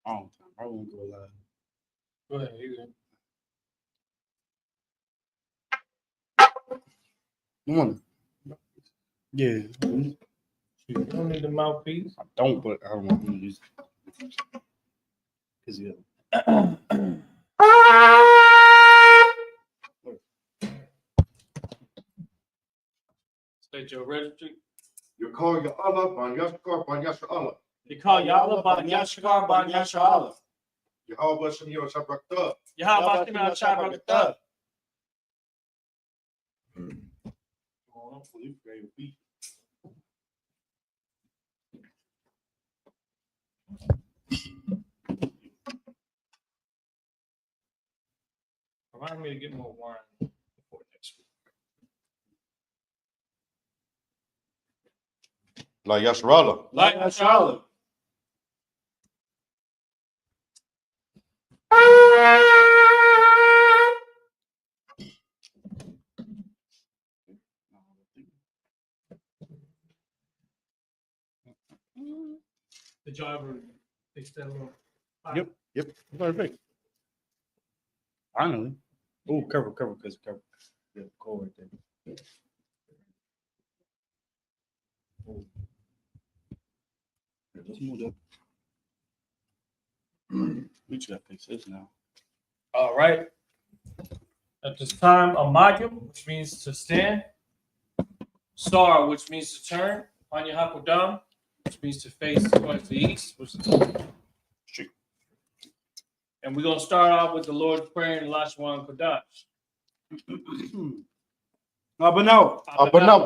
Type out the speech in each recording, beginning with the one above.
long time. I won't go live. Go ahead. You good. Morning. Yeah. You don't need the mouthpiece. I don't, but I don't want to use it. Because yeah. State your registry. You call your Allah, Banyashkar, Banyasha Allah. You call Yalla, Banyashkar, Banyasha Allah. Yahweh Bashem Yo Shabrakta. Yahweh Bashem Yo Shabrakta. Remind me to get more wine before next week. La Yashrala. Like Yashala. Did y'all ever fix that little? Yep. Perfect. Finally. Oh, cover. Yeah, cold right there. Oh. Yeah, let's move up. We just got to fix this now. All right. At this time, Amayim, which means to stand. Star, which means to turn. Panyahakodam, which means to face towards the east. Street. And we're going to start off with the Lord's Prayer in Lashwan Kodash. Abanawa.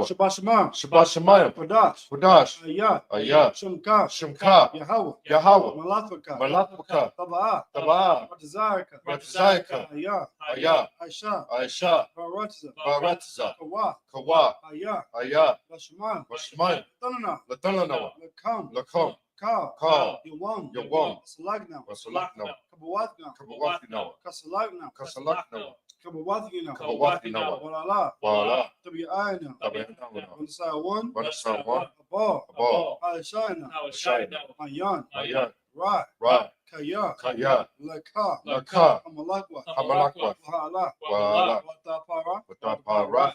Shabbat Shema. Shabbat Shemayim. Kodash. Kodash. Ayah. Ayah. Shemka. Shemka. Yahweh. Yahweh. Malafaka. Malapaka. Taba'a. Taba'a. Matazaraka. Matazayaka. Ayah. Ayah. Aisha. Aisha. Baratza. Baratza. Kawa. Kawa. Ayah. Ayah. Lashman. Washmayim. Tanana. Latananawa. Lakam. Lakom. Ka. Ka. Yawam. Yawam. Salagna. Wasalaknawa. Kabawathna. Kabawatinawa. Kasalagna. Kasalaknawa. Kabawathina. Kabawatinawa. Walala. Wala. Tabi'ayna. Tabayanawa. Wanasai one. Wanasai one. Abba. Abba. Aishana. Shayna. Ayan. Ayan. Ra. Ra. Kaya. Kaya. Laka. Laka. Amalakwa. Hamalakwa. Wahala. Wala. Watapara. Watapara.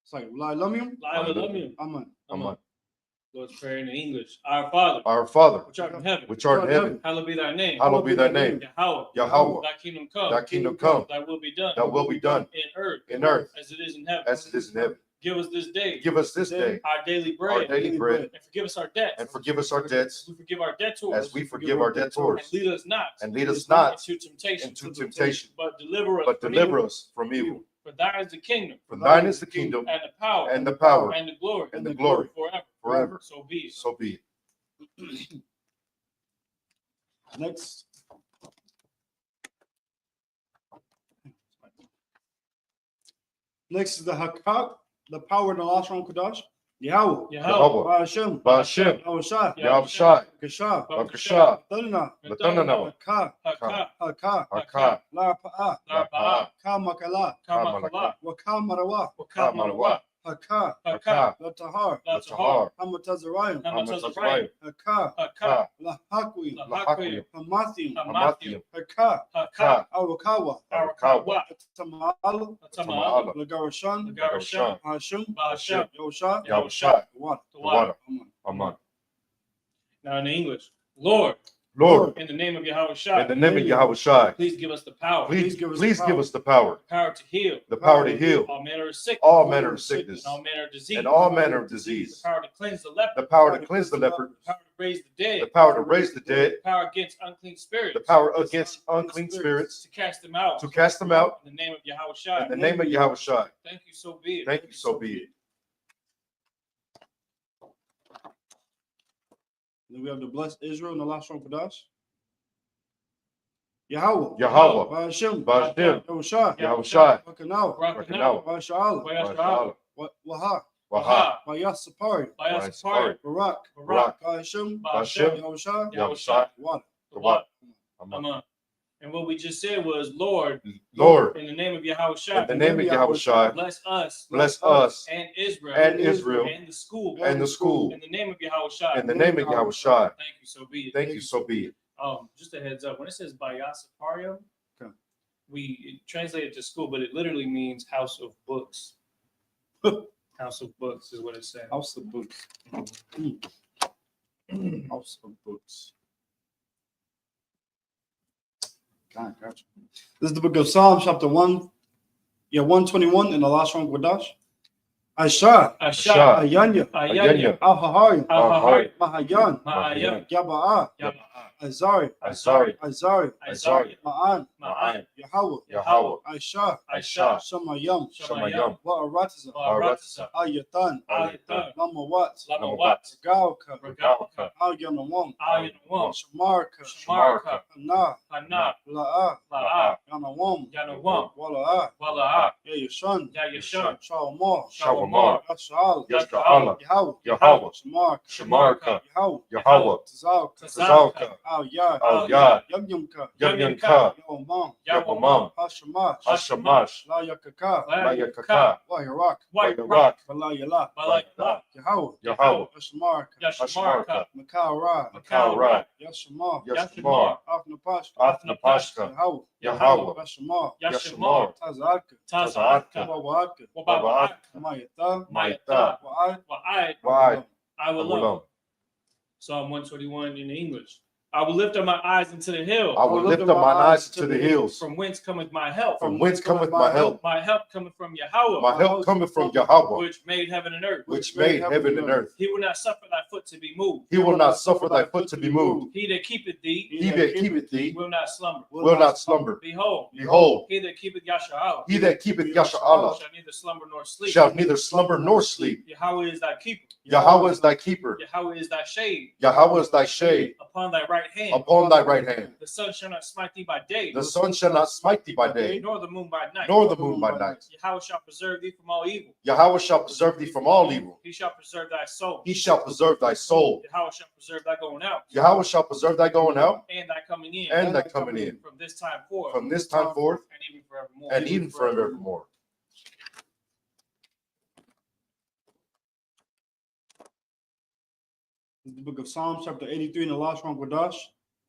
Sorry. Lailamim. Aman. Aman. Lord's Prayer in English. Our Father, Our Father, which art in heaven, which art in heaven, hallowed be thy name. hallowed be thy name. Yahweh. Yahweh. Thy kingdom come. Thy kingdom come. Thy will be done. Thy will be done In earth. in earth As it is in heaven. as it is in heaven. Give us this day. Give us this day Our daily our bread. daily bread, And forgive us our debts. and forgive us our debts We forgive our debtors. as we forgive our debtors. And lead us not. And lead us not into temptation. into temptation, But deliver us. but from deliver evil. us from evil. For thine is the kingdom. For thine is the kingdom And the power. and the power And the glory. and the glory Forever. forever. So be it. So be it. Next. Next is the Hakak, the power in the last round Kodash. Yahweh. Yahweh. Ba'ashem. Ba'ashem. Awashah. Yahushai. Kasha. Bakasha. Tanana. Latananawa. Haka. Haka. Haka. Haka. La Pa'a. Larba'a. Ka Makala. Kamakala. Waka Marawa. Wakamarawa. Haka. Haka. La Tahar. Latahar. Hamatazarayim. Hamatazarayim. Haka. Haka. La Hakwi. Lahakwi. Hamathium. Hamathium. Haka. Haka. Awakawa. Arakawa. Tama'ala. Tama'ala. Lagarashan. Lagarashan. Hashim. Ba'ashem. Yosha. Yahushai. Water. The water. Amen. Now in English. Lord, Lord, in the name of Yahweh Shai, in the name of Yahushai, please give us the power. please give us the power, Power to heal. the power to heal All manner of sickness. all manner of sickness And all manner of disease. and all manner of The disease, power to cleanse the leper. the power to cleanse the leper, The power to raise the dead. the power to raise the dead, The power against unclean spirits. the power against unclean spirits, To cast them out. to cast them out In the name of Yahweh Shai. in the name of Yahushai. Thank you, so be it. Thank you, so be it. Then we have the blessed Israel in the last round Kodash. Yahweh. Yahweh. Ba'ashem. Ba'ashem. Yosha. Yahushai. Bakanawa. Rakanawa. Ba'asha'ala. Bayasha'ala. Waha. Waha. Ba'yasapari. Bayasapari. Barak. Barak. Ba'ashem. Ba'ashem. Yosha. Yahushai. Water. The water. Amen. Amen. And what we just said was, Lord, Lord, in the name of Yahweh in Shai, the name of Yahushua, bless us bless us and Israel and Israel and the school and the school. in the name of Yahweh Shai. In the name of Yahushua, Thank you, so be it. thank you, so be it. Just a heads up, when it says Bayasaparium, Okay. we translate it to school, but it literally means house of books. House of books is what it says. House of books. House of books. God, gotcha. This is the book of Psalms, chapter 121, in the last one, Gudash. Aisha, Asha, Ayanya, Ayanya, Al-Hahari, Ahahari, Mahayan, Ma'ayan, Yaba'a, Yaba'a, Azari, Azari, Azari, Azari, Ma'an, Ma'an, Yahweh, Yahweh, Aisha, Aisha, Shamayam, Shamayam, Wa'aratiza, Baratza, Ayatan, Ayatan, Lamawat, Lamawat, Galka, Regalka, Al-Yanawam, Ayanawam, Shamarka, Shamarka, Hana, Hana, La'a, La'a, Yanawam, Yanawam, Wala'a, Wala'a, Yayashan, Yayashan, Shalomar, Shalomar, Yasha'al, Yasha'Allah, Yahweh, Yahweh, Shamarka, Shamarka, Yahweh, Yahweh, Tazalka, Tazalka, Al-Yad, Al-Yad, Yamyamka, Yamyanka, Yawamam, Yabamam, Hashamash, Hashamash, La Yakaka, Layakaka, Wahirak, White Bayarak, Balayala, Balayala, Yahweh, Yahweh, Yashamarka, Yashamarka, Makara, Makalra, Yashamar, Yashmar, Afnapashka, Athnapashka, Yahweh, Yahweh, Yashamar, Yashamar, Tazalka, Tazalka, Wawaka, Waba'aka, Mayata, Mayata, Wa'ad, Wa'ai, Wa'ai, I will love. Psalm 121 in English. I will lift up my eyes into the hill. I will lift up mine eyes to the hills. From whence cometh my help? From whence cometh my help? My help cometh from Yahweh, My help cometh from Yahweh, which made heaven and earth. which made heaven and earth. He will not suffer thy foot to be moved. He will not suffer thy foot to be moved. He that keepeth thee He that keepeth thee will not slumber. will not slumber. Behold, Behold, he that keepeth Yasha'Allah he that keepeth Yasha'Allah shall neither slumber nor sleep. shall neither slumber nor sleep. Yahweh is thy keeper. Yahweh is thy keeper. Yahweh is thy shade Yahweh is thy shade upon thy right hand. upon thy right hand. The sun shall not smite thee by day, The sun shall not smite thee by day, nor the moon by night. nor the moon by night. Yahweh shall preserve thee from all evil. Yahweh shall preserve thee from all evil. He shall preserve thy soul. He shall preserve thy soul. Yahweh shall preserve thy going out Yahweh shall preserve thy going out and thy coming in and thy coming in from this time forth from this time forth and even forevermore. and even forevermore. This is the book of Psalms, chapter 83, in the last one, Gudash.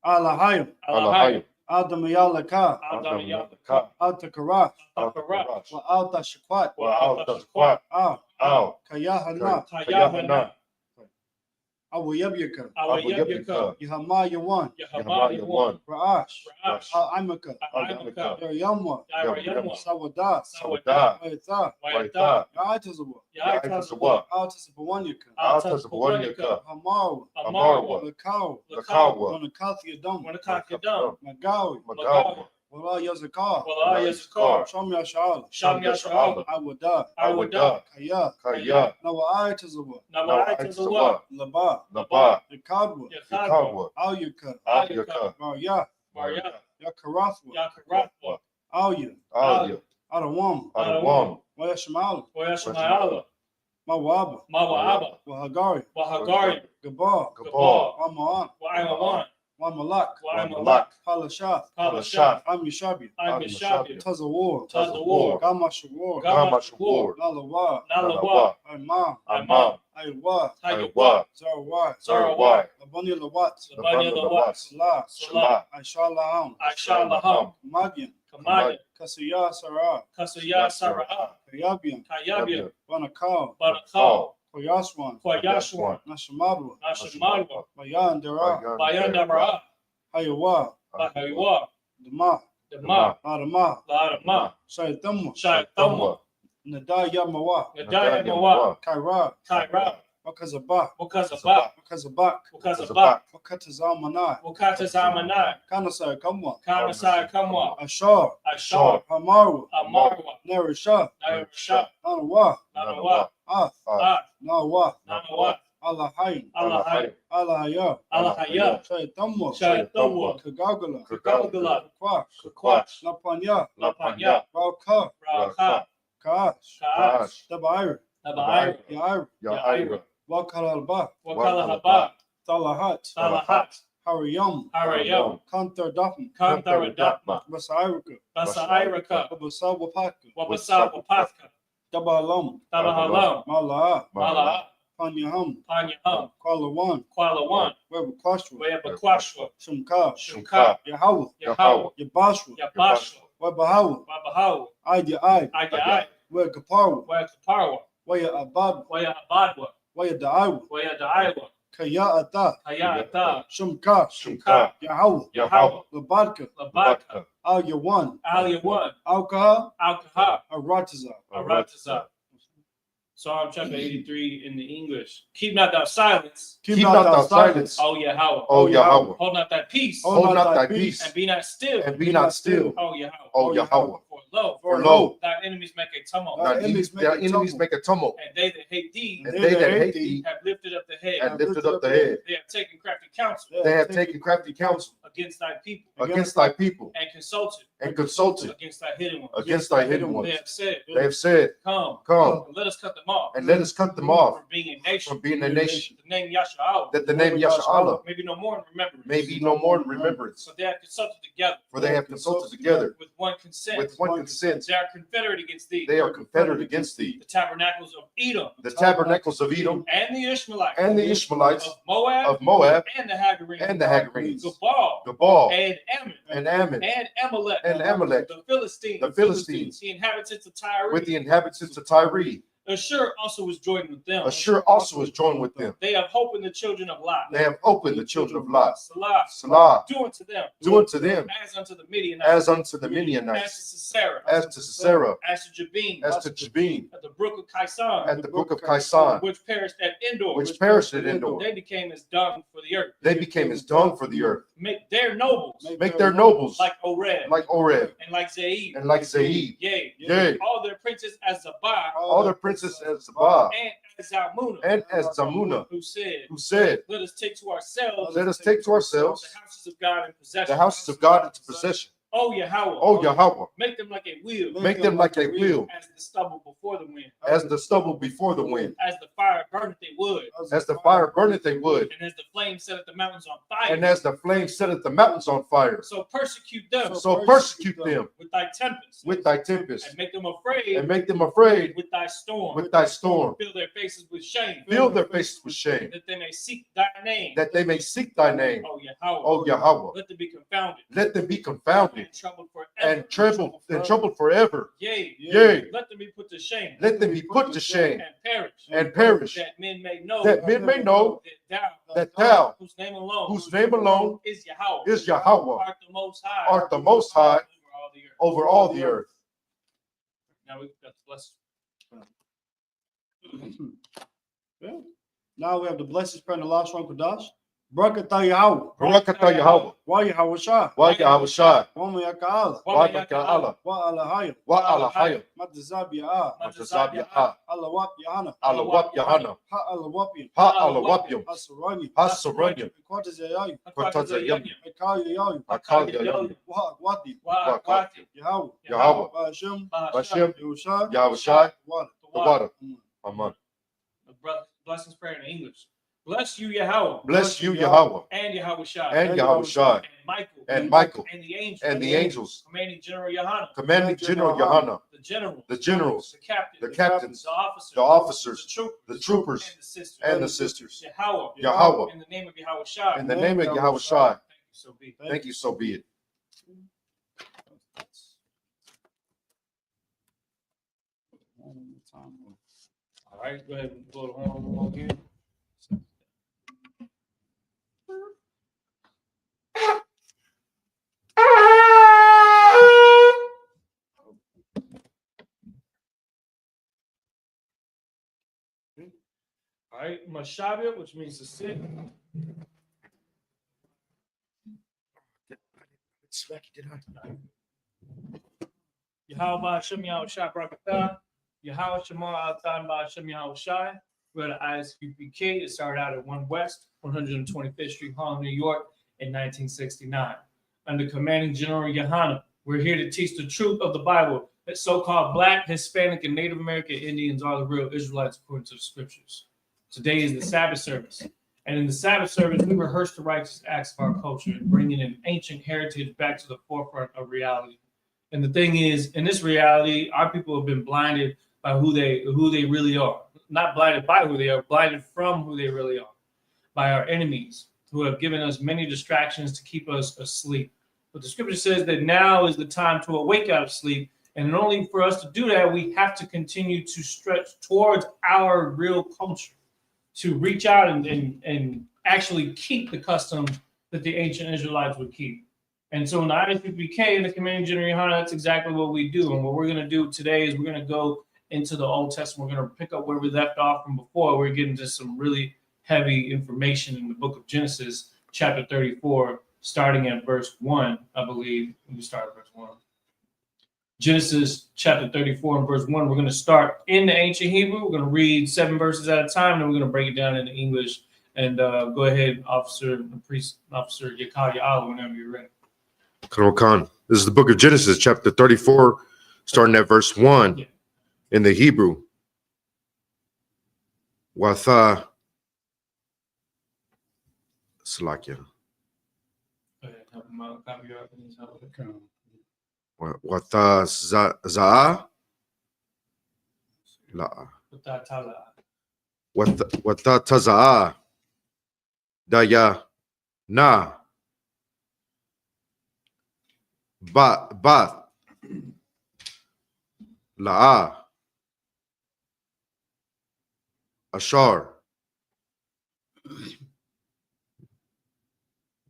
Alahayim, Allahayim, Adamayalaka, Adam Adamaka, Altakarash, Al-Taqarash, wa Altashquat, Wa-Al-Taqwa, Al, Al, Kayahana, Tayahana, Awayabyaka, Awayabyaka, Yahama Yawan, Yahamah one, Ra'ash, Ra'ash, Al-Imaka, Imaka, Yamwa, Yarayamwa, Sawada, Sawada, Wayatha, Wayata, Ya'atazawa, Yaitazawa, Altazabawanyaka, Al-Tazawanyaka, Hamawa, Amarwa, Lakaw, Lakawa, Wanakathiyadam, Wanakakadam, Magawi, Magawa, Wala Yazakar, Wala Yazakar, Sham Yashal, Sham Yasha'Allah, Awada, Awada, Kaya, Kaya, Nawa'atazawa, Namaitazawa, Laba, Laba, Yakadwa, Yakadwa, Yakawa, Alyaka, Al-Yaka, Marya, Maria, Yakarathwa, Yakaratwa, Alya, Alya, Adawam, Adawam, Wayashmal, Wayashmayala, Mawaba, Mawa'aba, Wahagari, Wahagari, Gabar, Gabal, Wama'an, Wa'aimawan, Wamalak, Wa'aimalak, Halashath, Kalashath, Amishabi, Mishabia, Tazawar, Tazawar, Gamashawar, Gamashawar, Nalawa, Nalawa, Imam, Amam, Aywa, Taiwa, Zarawai, Zarawai, Labani Lawat, Labanya Lawat, Salah, Salah, Aishalaham, Aishalaham, Madian, Kamaya, Kasiyah Sarah, Kasaya Sara'ah, Kayabian, Kayabia, Banakal, Banakal, Koyaswan, Koyashwan, Nashamadwa, Nashamadwa, Bayan Dara, Bayandamara, Hayawa, Bahaywa, Dama, Dama, Adama, Ladama, Shaitamwa, Shaitamwa, Nadaya Mawa, Nadaya Mawa, Kaira, Kaira, Wakazabak, Wakazabak, Wakazabak, Wakazabak, Wakatazamana, Wakatazamanai, Kanasai Kamwa, Kanasai Kamwa, Ashar, Ashar, Hamarwa, Amarwa, Nerisha, Nairasha, Anawa, Nanawa, Ath, Ah, Nawa, Nanawa, Allahayim, Allahai, Allahaya, Allahaya, Shaitamwa, Shaitamwa, Kagagala, Kagagala, Kwak, Kakwach, Lapanya, Lapanya, Rauka, Raka, Kaash, Kaash, Dabair, Nabair, Yair, Yaira, Wakaralba, Wakala Haba, Talahat, Talahat, Hariyam, Harayam, Kantar Dafm, Kantara Dapma, Basairaka, Basa Iraka, Babasa Wapaka, Wabasa Wapatka, Dabalam, Tabahalam, Mala, Mala, Panyaham, Panyaham, Kwalawan, Kwalawan, Weba Kwashwa, Webaquashwa, Shumka, Shumka, Yahweh, Yahweh, Yabashwa, Yabashwa, Weba Hawa, Wabahaw, Aya, Ayai, Wega Parwa, Wakaparwa, Waya Abad, Waya Abadwa, Waya Da'awa, Waya Daiwa, Kaya Ata, Hayata, Shumka, Shumka, Yahweh, Yahweh, Labadka, Labaka, Al Yawan, Aliyawan, Alkaha, Alkaha, Arataza. Arataza. Psalm chapter 83 in the English. Keep not thou silence, Keep not thou silence, O Yahweh. O Yahweh. Hold not thy peace, Hold not thy peace, and be not still, and be not still, O Yahweh. O Yahweh. For For lo, thy enemies make a tumult, thy enemies make a tumult, and they that hate thee and they that hate thee have lifted up the head. have lifted up the head. They have taken crafty counsel They have taken crafty counsel against thy people, against thy people, and consulted against thy hidden ones. against thy hidden They ones. have said, They have said, Come, Come, and let us cut them off, and let us cut them off from being a nation. from being a nation, The name Yasha'al that the name Yasha'Allah may be no more in remembrance. may be no more in remembrance. So they have consulted together For they have consulted together with one consent. with one consent. They are confederate against thee. They are confederate against thee. The tabernacles of Edom The tabernacles of Edom and the Ishmaelites and the Ishmaelites of Moab and the Hagarenes the Hagarenes, Gebal Gabal and Ammon and Ammon and Amalek and Amalek, the Philistines the inhabitants of Tyre. with the inhabitants of Tyre. Ashur also was joined with them. Ashur also is joined with them. They have hope in the children of Lot. They have opened the children of Lot. Salah. Salah, Do unto them do unto them as unto the Midianites, as unto the as Midianites, to Sisera, as to Sisera, as to Jabin, as to Jabin, at the brook of Kaisan, at the brook of Kaisan, which perished at Endor. which perished at Endor. They became as dung for the earth. They became as dung for the earth. Make their nobles Make their nobles like Oreb like Oreb and like Zeid. and like Zeid. Yea, Yea, all their princes as Zabah all their princes as Zabah and as Zalmunna, and as Zamuna, who said, who said, let us take to ourselves let us take to ourselves the houses of God in possession. the houses of God into possession. Oh Yahweh, O Yahweh, make them like a wheel, make them like a wheel, as the stubble before the wind, as the stubble before the wind, as the fire burneth they wood, as the fire burneth they wood, and as the flame setteth the mountains on fire. and as the flame setteth the mountains on fire. So persecute them So persecute them with thy tempest, with thy tempest, and make them afraid and make them afraid with thy storm, with thy storm. fill their faces with shame, Fill their faces with shame, that they may seek thy name. that they may seek thy name. Oh Yahweh, O Yahweh, let them be confounded let them be confounded and troubled forever. and troubled forever. Yea, Yea, let them be put to shame let them be put to shame and perish, and perish, that men may know that men may know that thou, that thou, whose name alone is Yahweh, is Yahweh, art the most high, art the most high over all the earth. over all the earth. Now we've got the blessed. Yeah. Now we have the blessed prayer in the last one, Kodash. Barakatah Yahweh. Barakatah Yahweh, Wa Yahweh Shai. Wa Yahweh Shai, Wa Mayaka'ala. Wa Maka'ala, Wa Alahaya. Wa Alahaya, Matazab Ya'ah. Matazab Ya'ah, Alawap Yahana. Alawap Yahana, Ha Alawapian. Ha Alawapium, Asarani. Ha Saranyam, Quarters Yayu. Kortazayam, Akal Yayu. Akal Yayam, Wa Wati. Waqati, Yahweh. Yahweh, Wa Hashem. Hashem, Yahushai. Yahweh Shai, Wada. the water. Amen. the blessings prayer in English. Bless you, Yahweh, Bless you, Yahweh, and Yahweh Shai, and Yahweh Shai, and Michael, and Michael, and the angels, and the angels, commanding General Yohana, commanding General Yohana, the generals, the generals, the the captains, the officers, the officers, the the troopers, and the sisters, and the sisters. Yahweh, Yahweh, in the name of Yahweh Shai, in the name of Yahweh Shai, so be. thank you, so be it. All right, go ahead and blow the horn again. All right, Mashabia, which means to sit. Yahweh Hashem Yahweh Shai Barakatah. Yahweh Shema Al-Tan Hashem Yahweh Shai. We're at Isupk. It started out at 1 West, 125th Street, Harlem, New York in 1969. Under commanding General Yohana, we're here to teach the truth of the Bible that so-called Black, Hispanic, and Native American Indians are the real Israelites according to the scriptures. Today is the Sabbath service. And in the Sabbath service, we rehearse the righteous acts of our culture and bringing an ancient heritage back to the forefront of reality. And the thing is, in this reality, our people have been blinded by who they really are. Not blinded by who they are, blinded from who they really are, by our enemies who have given us many distractions to keep us asleep. But the scripture says that now is the time to awake out of sleep. And in order for us to do that, we have to continue to stretch towards our real culture, to reach out and actually keep the customs that the ancient Israelites would keep. And so in the ISUPK in the Command General Yohana, that's exactly what we do. And what we're going to do today is we're going to go into the Old Testament. We're going to pick up where we left off from before. We're getting to some really heavy information in the book of Genesis, chapter 34, starting at verse 1, I believe. Let me start at verse 1. Genesis chapter 34 and verse 1. We're going to start in the ancient Hebrew. We're going to read 7 verses at a time, and then we're going to break it down into English. And go ahead, Officer Yakali Allah, whenever you're ready. Khan. This is the book of Genesis, chapter 34, starting at verse 1 in the Hebrew. Watha Salakia. Go ahead, help him out. Copy your opinions. Watha Za'a. La. Watha Taza'a. Daya Na. Bath. La'a. Ashar.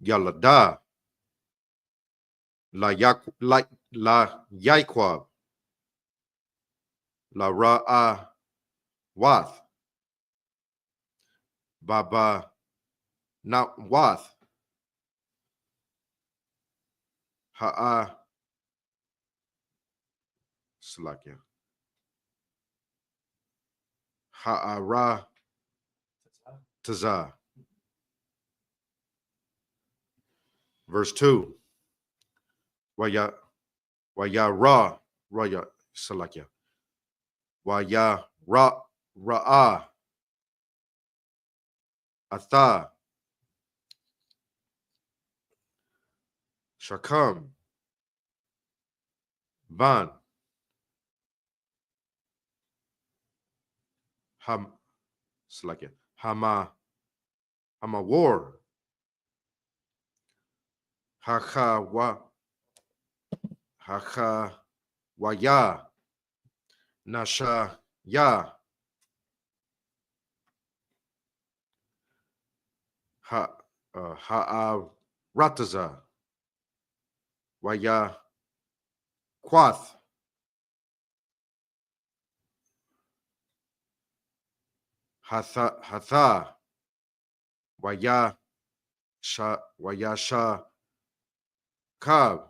Yalada. La Yaikwab. La Ra'a Wath. Baba Not Wath. Ha'a Salakia. Ha'ara Taza. Verse 2. Waya Ra Raya Salakia. Waya Ra'a Atha Shakam Ban Salakia. Hama War Hacha Waya Nasha Ya Rataza Waya Quath Hatha Waya Sha Kab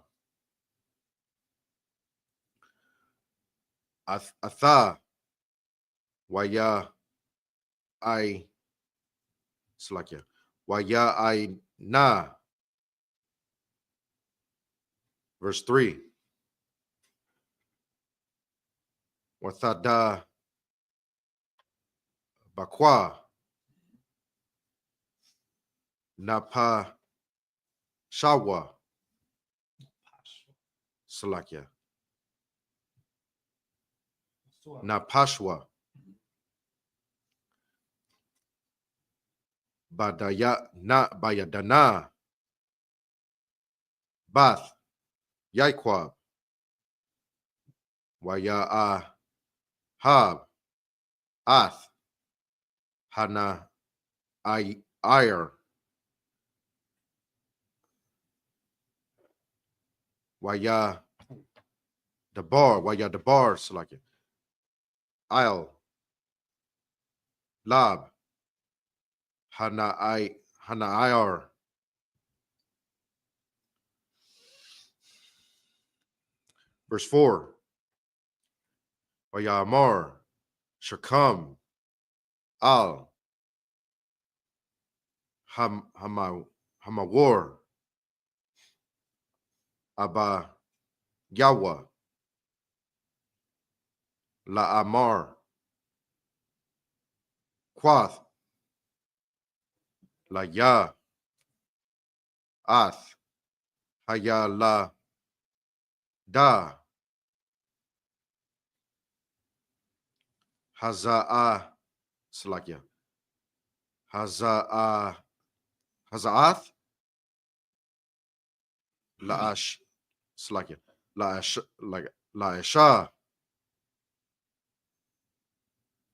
Atha Waya I Slakia Waya I Na. Verse 3. Wathada Bakwa Napa Shawa Salakia Napashwa Bayadana Bath Yaikwab Waya Hab Ath Hana Ire Waya Dabar Salakia Isle Lab Hana Ir Verse 4. Wayamar Shakam Al Hamawar Abba Yawa La Amar Quath La ya. Ath. Haya la. Da. Haza'a. Salakia. Haza'a. Haza'ath. La'ash. Salakia. La'ash. La'asha.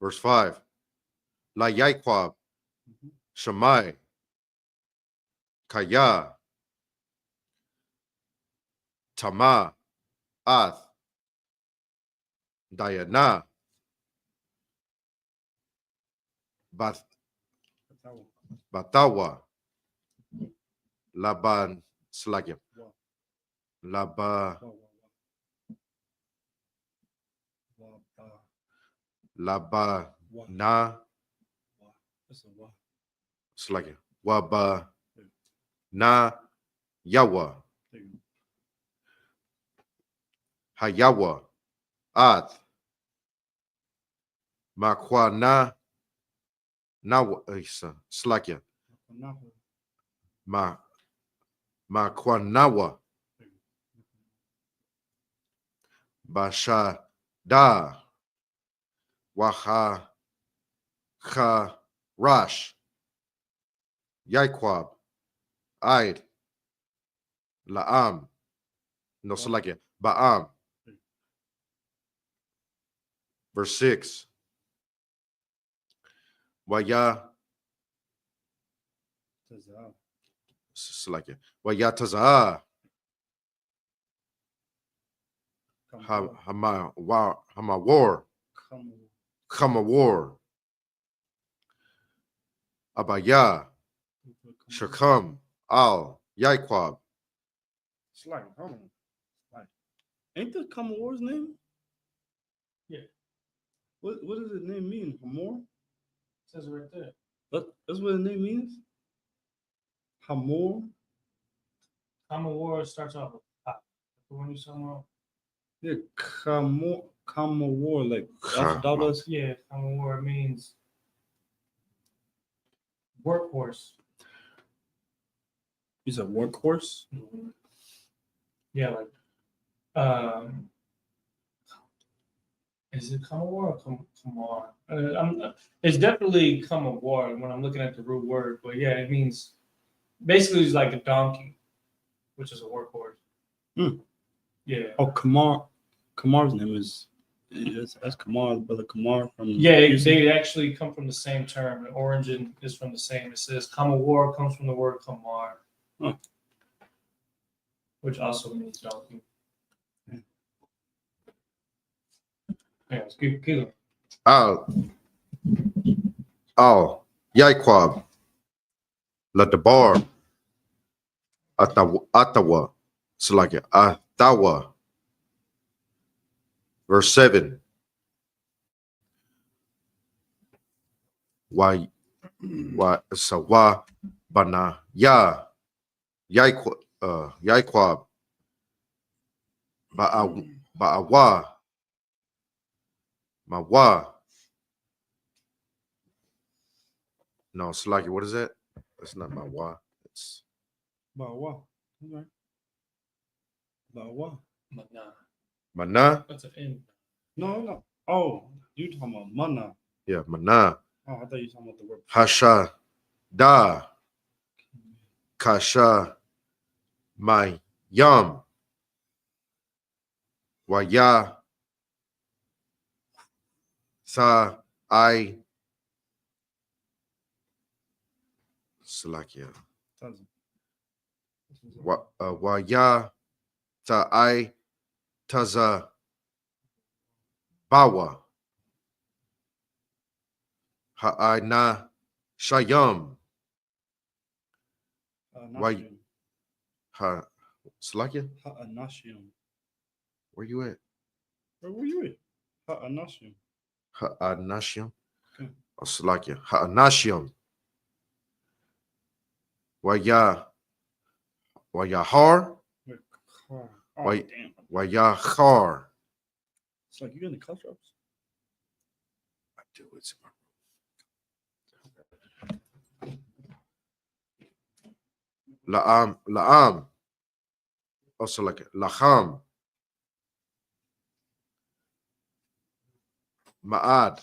Verse 5. La Yaikwab. Shammai. Kaya. Tama. Ath. Diana. Bath. Batawa. Laban. Salakia. Laba. Laba. Na. Salakia. Waba. Na. Yawa. Hayawa. Ath. Makwana. Nawa. Slakia. Makwanawa. Basha. Da. Waha. Kha. Rash. Yaikwab. Aid. La'am. No, Salakia. Ba'am. Verse 6. Waya. Salakia. Waya taza. Hama war. Hama war. Abaya. Shakam. Al. Yaikwab. Slack, hold on. Slack. Ain't the Common War's name? Yeah. What does the name mean? Hamor? It says it right there. That's what the name means? Hamor? Common War starts off with pop. The one you talking about? Yeah, Common War, like Huh. dollars. Yeah, Common War means workhorse. You said workhorse? Yeah, like is it come war or come on? It's definitely come a war when I'm looking at the root word, but yeah, it means basically it's like a donkey, which is a workhorse. Hmm. Yeah. Oh, Kamar's name is that's Kamar, brother Kamar from Yeah, they actually come from the same term. The origin is from the same. It says come a war comes from the word kamar, Huh. which also means donkey. Yeah, let's keep going. Al. Yaikwab. Ladabar. Atawa. Salakia. Atawa. Verse 7. Why sawa bana ya Yaikwab. Ba'awa. Mawa. No, Salakia, what is that? That's not Mawa. It's Bawa. Okay. Bawa. Mana. That's an N. No. Oh, you talking about mana. Yeah, Mana. Oh, I thought you were talking about the word. Hasha. Da. Kasha. My yum. Waya. Sa. I. Salakia. Waya. Ta. I. Taza. Bawa. Ha'ana. Shayam. Why? Ha. Salakia? Ha'anashim. Where you at? Where were you at? Ha'anashim. Ha'anashim. Okay. Oh, Salakia. Ha'anashim. Waya har. Oh, Why? damn. Waya har. It's like you in the cuss drops. I do it. La'am. Also like it. Laham. Ma'ad.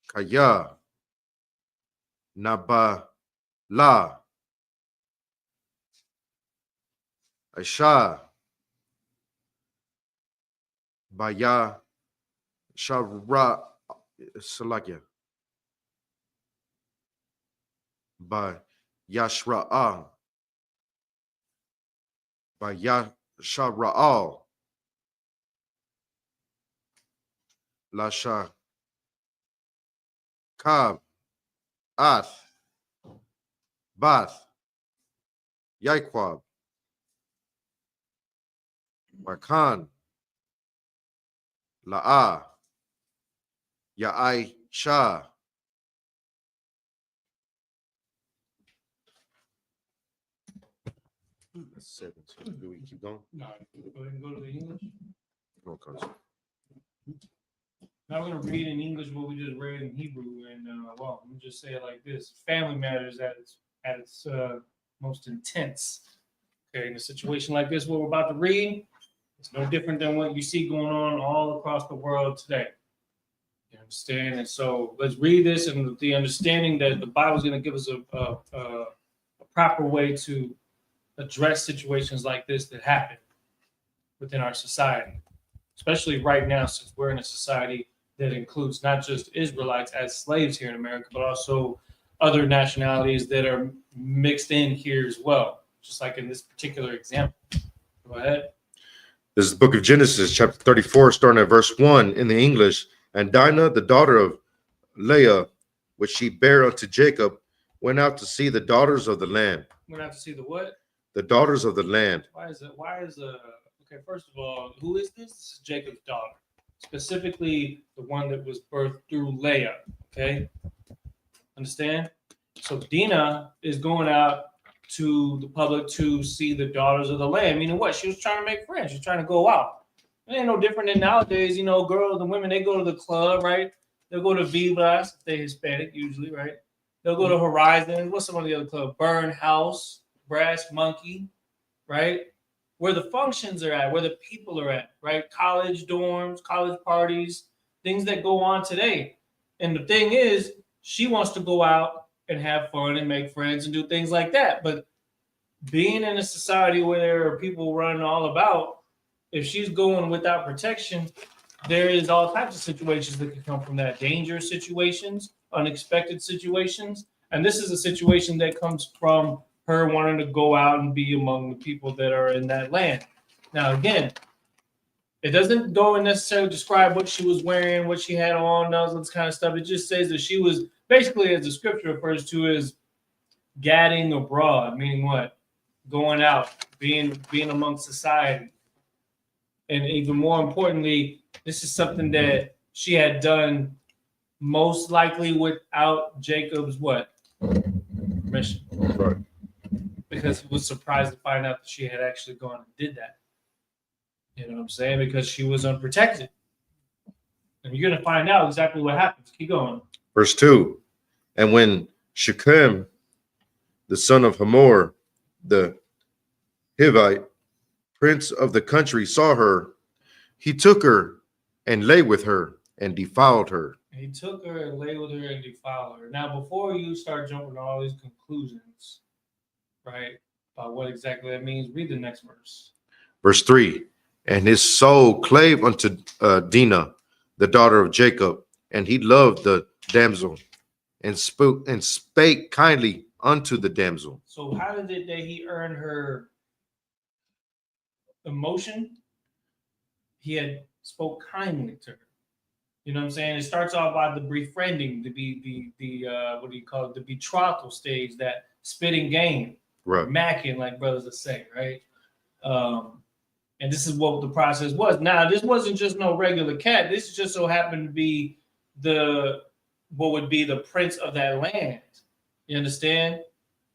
Kaya. Naba. La. Aisha. Baya. Shara. Salakia. By Yashra'a. By Yashara'al. Lasha. Kab. Ath. Bath. Yaikwab. Wakan. La'a. Ya'ai Shah. That's 17. Do we keep going? No, go ahead and go to the English. Okay. Now we're gonna read in English what we just read in Hebrew, and well, let me just say it like this: family matters at its most intense. Okay, in a situation like this, what we're about to read, it's no different than what you see going on all across the world today. You understand? And so let's read this, and with the understanding that the Bible is going to give us a proper way to address situations like this that happen within our society, especially right now, since we're in a society that includes not just Israelites as slaves here in America, but also other nationalities that are mixed in here as well, just like in this particular example. Go ahead. This is the book of Genesis, chapter 34, starting at verse 1 in the English. And Dinah, the daughter of Leah, which she bare unto Jacob, went out to see the daughters of the land. We're going to have to see the what? The daughters of the land. Why is okay, first of all, who is this? This is Jacob's daughter, specifically the one that was birthed through Leah. Okay, understand? So Dinah is going out to the public to see the daughters of the land. Meaning what? She was trying to make friends. She's trying to go out. It ain't no different than nowadays. You know, girls and women, they go to the club, right? They'll go to Vivas if they're Hispanic, usually, right? They'll go to Horizon. What's some of the other club? Burn House, Brass Monkey, right? Where the functions are at, where the people are at, right? College dorms, college parties, things that go on today. And the thing is, she wants to go out and have fun and make friends and do things like that. But being in a society where there are people running all about, if she's going without protection, there is all types of situations that can come from that. Dangerous situations, unexpected situations. And this is a situation that comes from her wanting to go out and be among the people that are in that land. Now, again, it doesn't go and necessarily describe what she was wearing, what she had on, all this kind of stuff. It just says that she was basically, as the scripture refers to, as gadding abroad, meaning what? Going out, being amongst society. And even more importantly, this is something that she had done most likely without Jacob's what? Permission. Right. Because he was surprised to find out that she had actually gone and did that. You know what I'm saying? Because she was unprotected. And you're going to find out exactly what happens. Keep going. Verse 2. And when Shechem, the son of Hamor, the Hivite, prince of the country, saw her, he took her and lay with her and defiled her. He took her and lay with her and defiled her. Now, before you start jumping to all these conclusions, right, about what exactly that means, read the next verse. Verse 3. And his soul clave unto Dinah, the daughter of Jacob, and he loved the damsel, and spake kindly unto the damsel. So how did it that he earned her emotion? He had spoke kindly to her. You know what I'm saying? It starts off by the befriending, the what do you call it? The betrothal stage, that spitting game, Right. macking, like brothers would say, right? And this is what the process was. Now, this wasn't just no regular cat. This just so happened to be what would be the prince of that land. You understand?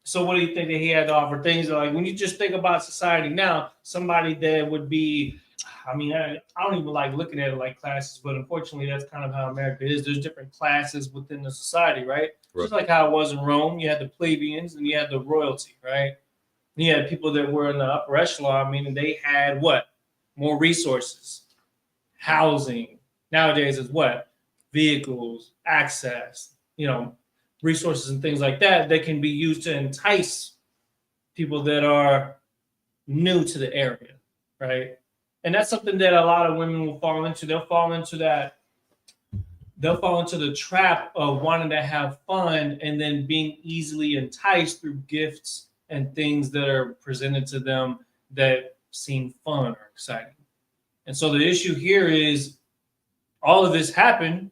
So what do you think that he had to offer? Things like, when you just think about society now, somebody that would be, I mean, I don't even like looking at it like classes, but unfortunately, that's kind of how America is. There's different classes within the society, right? Just like how it was in Rome. You had the plebeians and you had the royalty, right? You had people that were in the upper echelon, meaning they had what? More resources, housing. Nowadays is what? Vehicles, access, resources and things like that that can be used to entice people that are new to the area, right? And that's something that a lot of women will fall into. They'll fall into the trap of wanting to have fun and then being easily enticed through gifts and things that are presented to them that seem fun or exciting. And so the issue here is all of this happened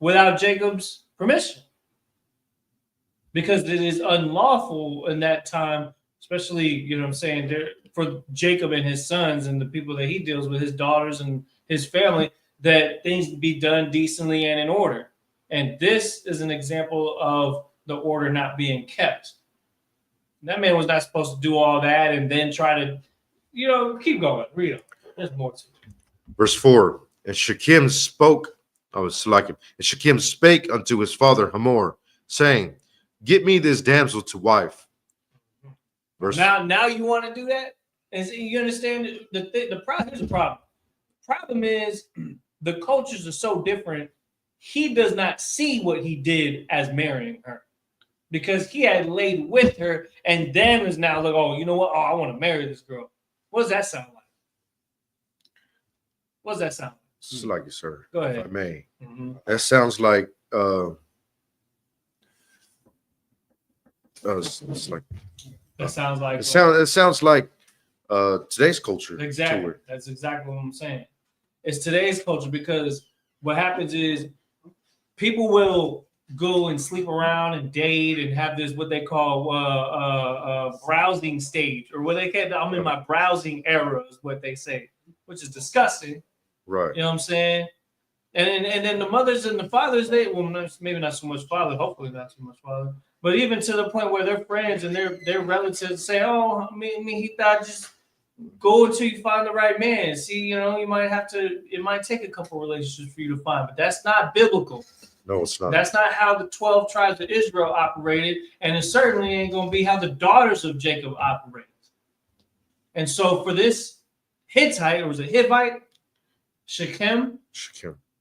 without Jacob's permission, because it is unlawful in that time, especially, for Jacob and his sons and the people that he deals with, his daughters and his family, that things be done decently and in order. And this is an example of the order not being kept. That man was not supposed to do all that and then try to, keep going. Read it. There's more to it. Verse 4. And Shechem spoke, and Shechem spake unto his father Hamor, saying, Get me this damsel to wife. Verse Now you want to do that? And so you understand the problem? Here's the problem. The problem is the cultures are so different. He does not see what he did as marrying her, because he had laid with her and then is now like, oh, you know what? Oh, I want to marry this girl. What does that sound like? What does that sound like? It's like it, sir. Go ahead. If I may. Mm-hmm. That sounds like it's like That sounds like it sounds like today's culture. exactly. That's exactly what I'm saying. It's today's culture, because what happens is people will go and sleep around and date and have this what they call browsing stage, or what they call I'm in my browsing era is what they say, which is disgusting. Right. You know what I'm saying? And then the mothers and the fathers, maybe not so much father, hopefully not so much father, but even to the point where their friends and their relatives say, oh, he thought just go until you find the right man. See, it might take a couple relationships for you to find, but that's not biblical. No, it's not. That's not how the 12 tribes of Israel operated, and it certainly ain't going to be how the daughters of Jacob operate. And so for this Hittite, or was it Hivite, Shechem,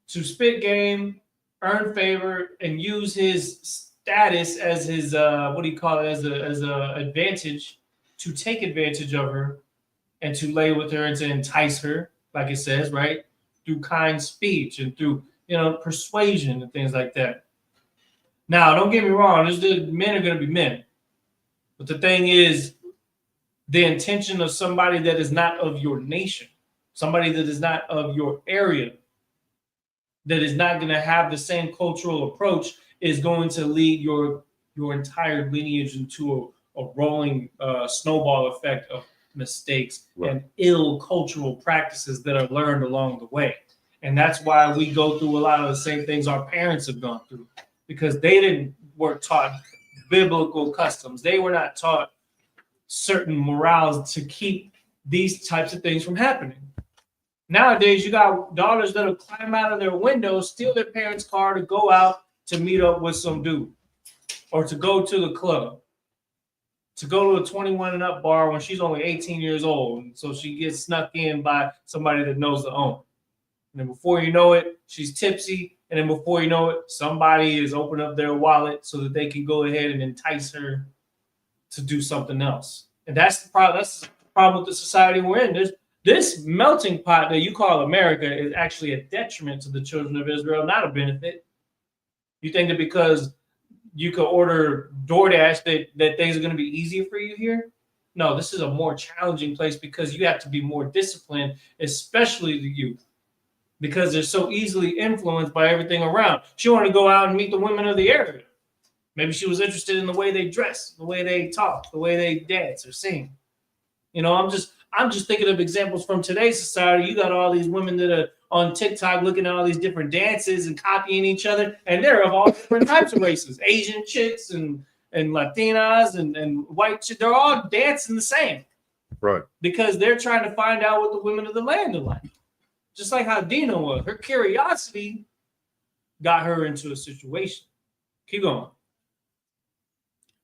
to spit game, earn favor, and use his status as his as a advantage to take advantage of her and to lay with her and to entice her, like it says, right, through kind speech and through persuasion and things like that. Now, don't get me wrong, men are going to be men, but the thing is, the intention of somebody that is not of your nation, somebody that is not of your area, that is not going to have the same cultural approach, is going to lead your entire lineage into a rolling snowball effect of mistakes and ill cultural practices that are learned along the way. And that's why we go through a lot of the same things our parents have gone through, because they weren't taught biblical customs. They were not taught certain morals to keep these types of things from happening. Nowadays, you got daughters that'll climb out of their windows, steal their parents' car to go out to meet up with some dude, or to go to the club, to go to a 21 and up bar when she's only 18 years old. And so she gets snuck in by somebody that knows the owner. And then before you know it, she's tipsy. And then before you know it, somebody is opening up their wallet so that they can go ahead and entice her to do something else. And that's the problem. That's the problem with the society we're in. This melting pot that you call America is actually a detriment to the children of Israel, not a benefit. You think that because you could order DoorDash that things are going to be easier for you here? No, this is a more challenging place, because you have to be more disciplined, especially the youth, because they're so easily influenced by everything around. She wanted to go out and meet the women of the area. Maybe she was interested in the way they dress, the way they talk, the way they dance or sing. I'm just thinking of examples from today's society. You got all these women that are on TikTok looking at all these different dances and copying each other, and they're of all different types of races, Asian chicks and Latinas and white chicks. They're all dancing the same. Right. Because they're trying to find out what the women of the land are like. Just like how Dina was. Her curiosity got her into a situation. Keep going.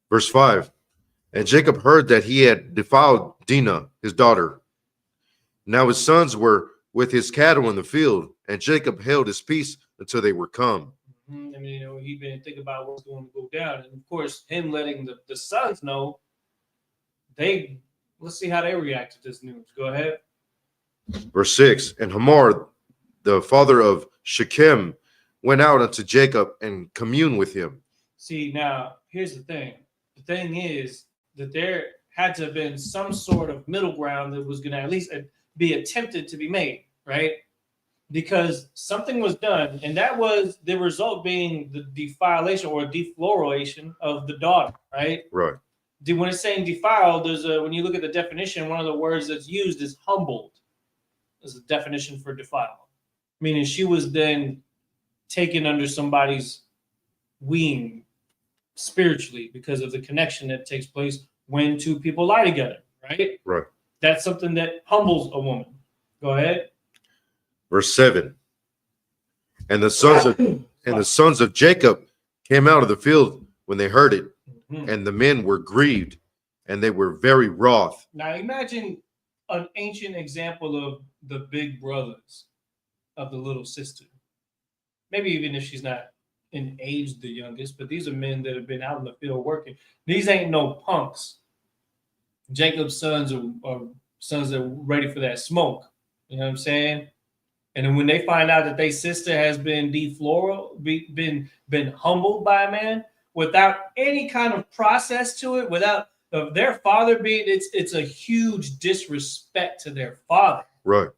Verse 5. And Jacob heard that he had defiled Dinah, his daughter. Now his sons were with his cattle in the field, and Jacob held his peace until they were come. I mean, he been thinking about what's going to go down, and of course, him letting the sons know. Let's see how they react to this news. Go ahead. Verse 6, and Hamor, the father of Shechem, went out unto Jacob and communed with him. See, now here's the thing. The thing is that there had to have been some sort of middle ground that was going to at least be attempted to be made, right? Because something was done, and that was the result being the defilation or defloration of the daughter, right? Right. When it's saying defiled, when you look at the definition, one of the words that's used is humbled. There's a definition for defile, meaning she was then taken under somebody's wing spiritually because of the connection that takes place when two people lie together, right? Right. That's something that humbles a woman. Go ahead. Verse 7, and the sons of Jacob came out of the field when they heard it, and the men were grieved, and they were very wroth. Now imagine an ancient example of the big brothers of the little sister. Maybe even if she's not in age the youngest, but these are men that have been out in the field working. These ain't no punks. Jacob's sons are sons that are ready for that smoke. You know what I'm saying? And then when they find out that their sister has been been humbled by a man without any kind of process to it, without their father being, it's a huge disrespect to their father. Right.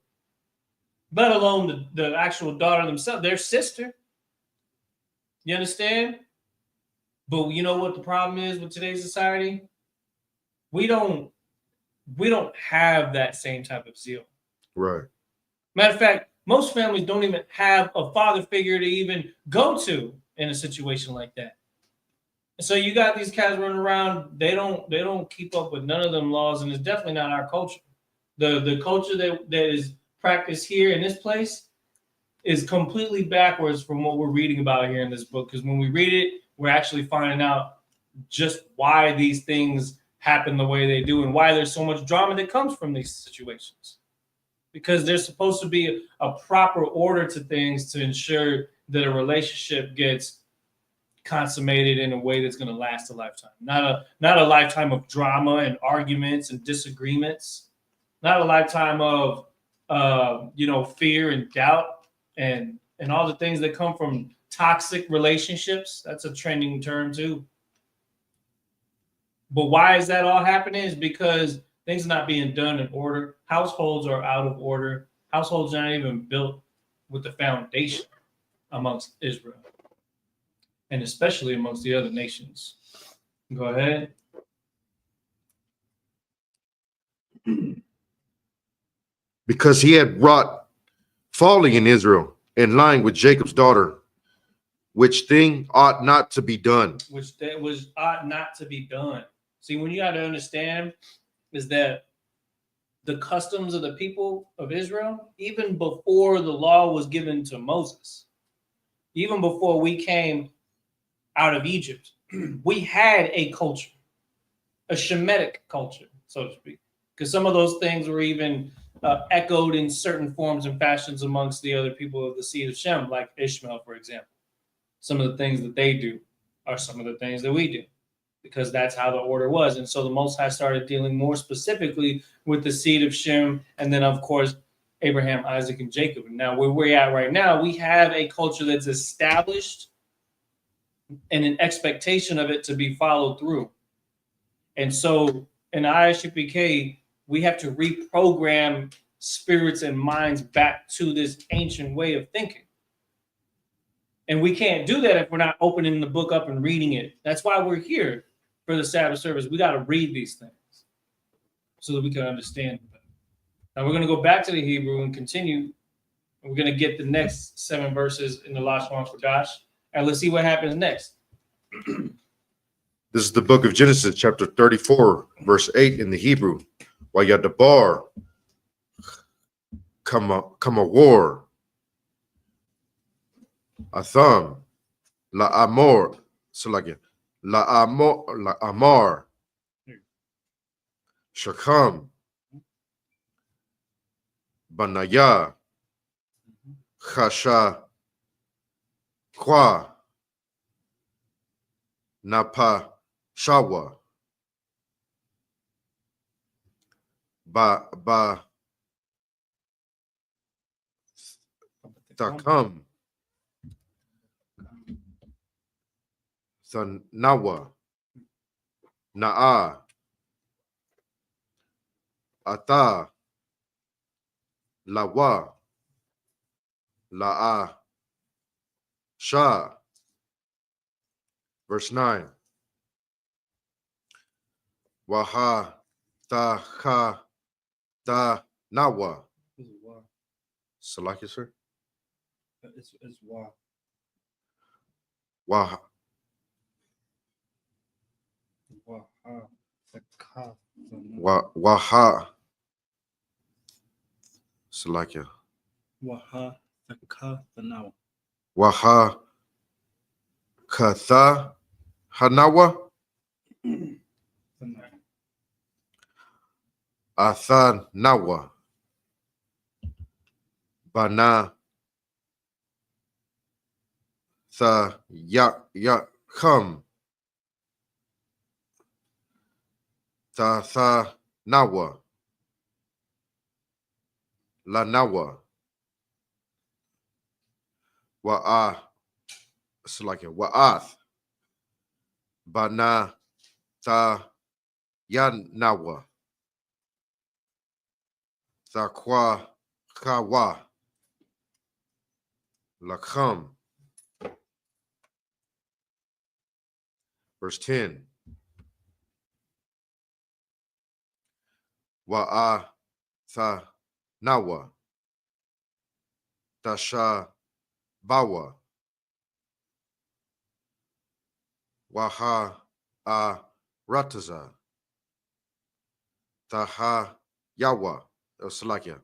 Let alone the actual daughter themselves, their sister. You understand? But you know what the problem is with today's society? We don't have that same type of zeal. Right. Matter of fact, most families don't even have a father figure to even go to in a situation like that. And so you got these cats running around. They don't keep up with none of them laws, and it's definitely not our culture. The culture that is practiced here in this place is completely backwards from what we're reading about here in this book. Because when we read it, we're actually finding out just why these things happen the way they do and why there's so much drama that comes from these situations. Because there's supposed to be a proper order to things to ensure that a relationship gets consummated in a way that's going to last a lifetime. Not a lifetime of drama and arguments and disagreements. Not a lifetime of fear and doubt and all the things that come from toxic relationships. That's a trending term too. But why is that all happening? Is because things are not being done in order. Households are out of order. Households are not even built with the foundation amongst Israel, and especially amongst the other nations. Go ahead. Because he had wrought folly in Israel and lying with Jacob's daughter, which thing ought not to be done. Which ought not to be done. See, when you got to understand is that the customs of the people of Israel, even before the law was given to Moses, even before we came out of Egypt, we had a culture, a Shemitic culture, so to speak, because some of those things were even echoed in certain forms and fashions amongst the other people of the seed of Shem, like Ishmael, for example. Some of the things that they do are some of the things that we do, because that's how the order was. And so the Most High started dealing more specifically with the seed of Shem, and then, of course, Abraham, Isaac, and Jacob. And now where we're at right now, we have a culture that's established and an expectation of it to be followed through. And so in Isupk, we have to reprogram spirits and minds back to this ancient way of thinking. And we can't do that if we're not opening the book up and reading it. That's why we're here for the Sabbath service. We got to read these things so that we can understand them. Now we're going to go back to the Hebrew and continue. And we're going to get the next 7 verses in the Lashon Kodash. And let's see what happens next. This is the book of Genesis, chapter 34, verse 8 in the Hebrew. Wayadabar, kama war, Atham, la amor, so like la amor, Shakam, Banaya, Khasha, Kwa, Napa, Shawa, Ba, Takam, Sanawa, Na'a, Ata, Lawa, La'a, Sha. Verse 9. Waha, ta, ha, ta, nawa. This is why. Salaki, sir. It's why. Waha, Waha. The ka. waha. Salakia. Waha. The ka. The now. Waha, katha, hanawa. The now. Atha, nawa. Bana, tha, ya, come. Tha, nawa. La nawa. Wa'a, Salakia. Wa'ath. Bana, tha, ya, nawa. Thakwa, kawa. Lakam. Verse 10. Wa'a, tha, nawa. Tasha, bawa. Waha, a, rataza. Taha, yawa. Salakia.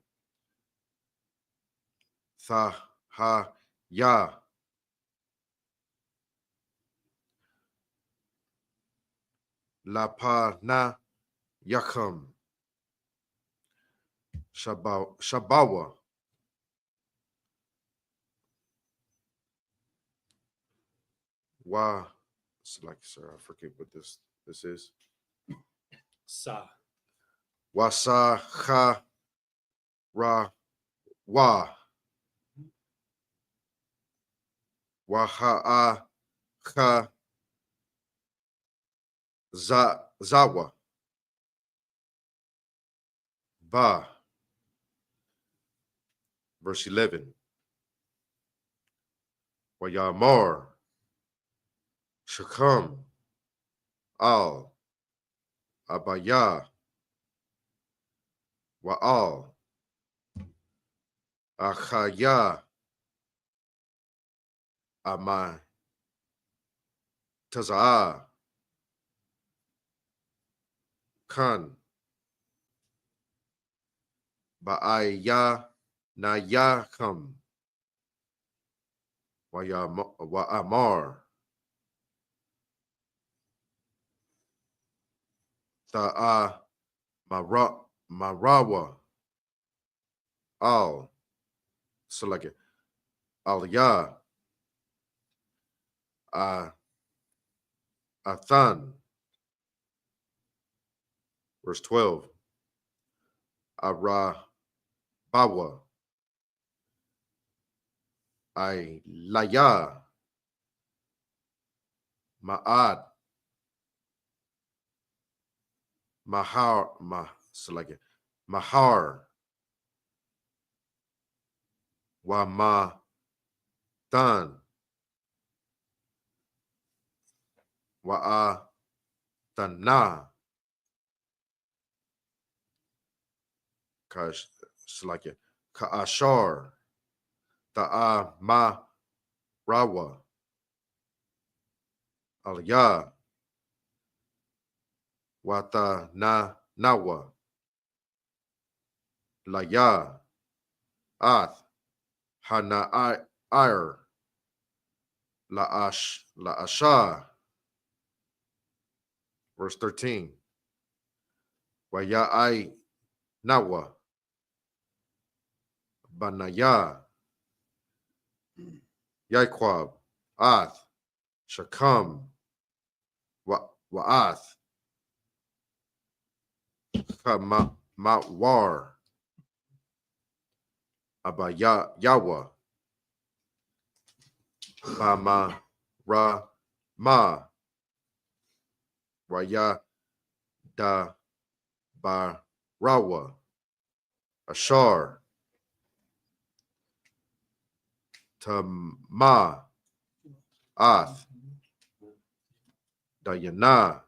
Tha, ya. Lapa, na, yakam. Shabawa. Wa, Salakia, sir. I forget what this is. Sa. Wasa, ha, ra, wa. Waha'a, ha, zawa. Ba. Verse 11. Wayamar, Shakam, Al, Abaya, Wa'al, Achaya, Amai, Taza'a, Khan, Ba'aya, Nayakam, Wa'amar, Ta'a, Marawa, Al, Salaka, Al Ya, Athan. Verse 12. Ara, Bawa, Laya, Ma'ad, Mahar, Wa Dan, Wa'a Dana, Ka'ashar, Ta'a Rawa, Alya, Wata Nawa, Laya, Ath, Hana Ir, La'asha. Verse 13. Wayai Nawa. Banaya. Yaiquab. Ath. Shakam. Wa'ath. Mawar. Abaya Yawa. Bama Ra Ma. Waya Da Barawa. Ashar. Tama Ath. Dayana.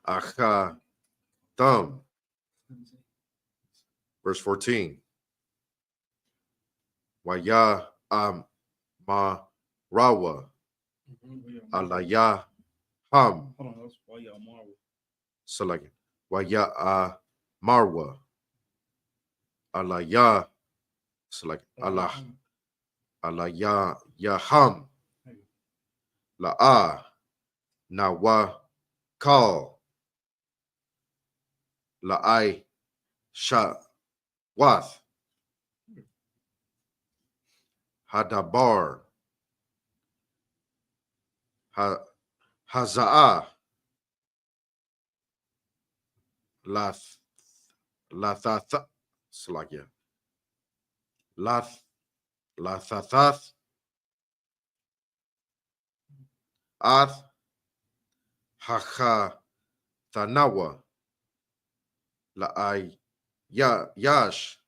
Acha Thumb. Verse 14. Waya Ma Rawa. Alaya Ham. Hold on, that's why y'all marvel. So like Waya Marwa. Alaya. So like Allah. Alaya Yaham. La'a. Nawa Kal. La'ai Sha Wath. Hadabar. Haza'ah. Lathatha. Salakia. Lathathath. Ath. Hacha Thanawa. La'ai Yash.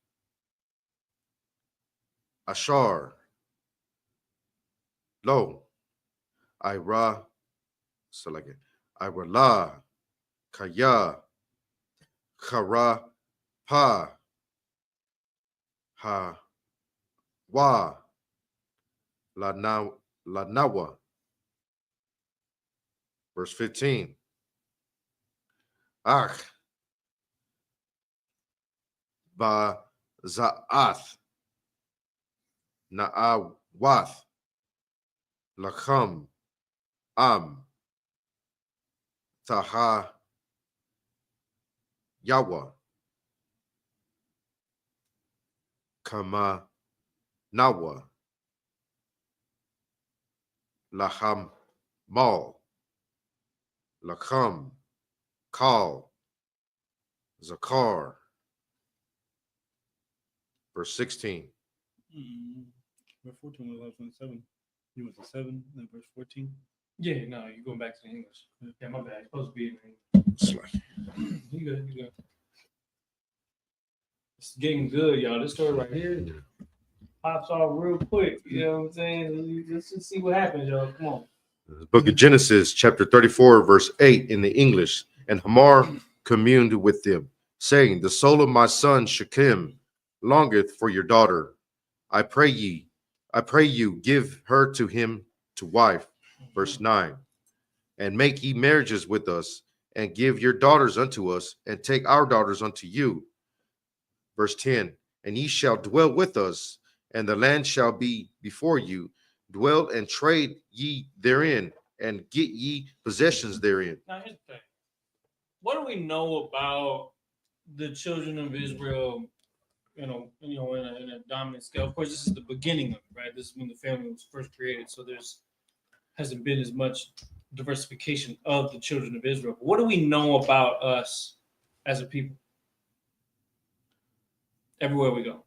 Ashar. Lo. Ira. Salakia. Irala. Kaya. Kara. Pa. Ha. Wa. Lanawa. Verse 15. Ach. Ba Za'ath. Na'awath. Lacham. Am. Taha. Yawa. Kama. Nawa. Laham. Mal. Lacham. Kal. Zakar. Verse 16. Verse 14 was like 27. You went to 7, then verse 14. Yeah, no, you're going back to the English. Yeah, my bad. It's supposed to be in English. It's like, You good, you good. It's getting good, y'all. This story right here pops off real quick. You know what I'm saying? Let's just see what happens, y'all. Come on. the book of Genesis, chapter 34, verse 8 in the English. And Hamor communed with them, saying, the soul of my son Shechem longeth for your daughter. I pray you, give her to him to wife. Verse 9. And make ye marriages with us, and give your daughters unto us, and take our daughters unto you. Verse 10. And ye shall dwell with us, and the land shall be before you. Dwell and trade ye therein, and get ye possessions therein. Now here's the thing. What do we know about the children of Israel? In a dominant scale. Of course, this is the beginning of it, right? This is when the family was first created, so there's hasn't been as much diversification of the children of Israel. But what do we know about us as a people? Everywhere we go,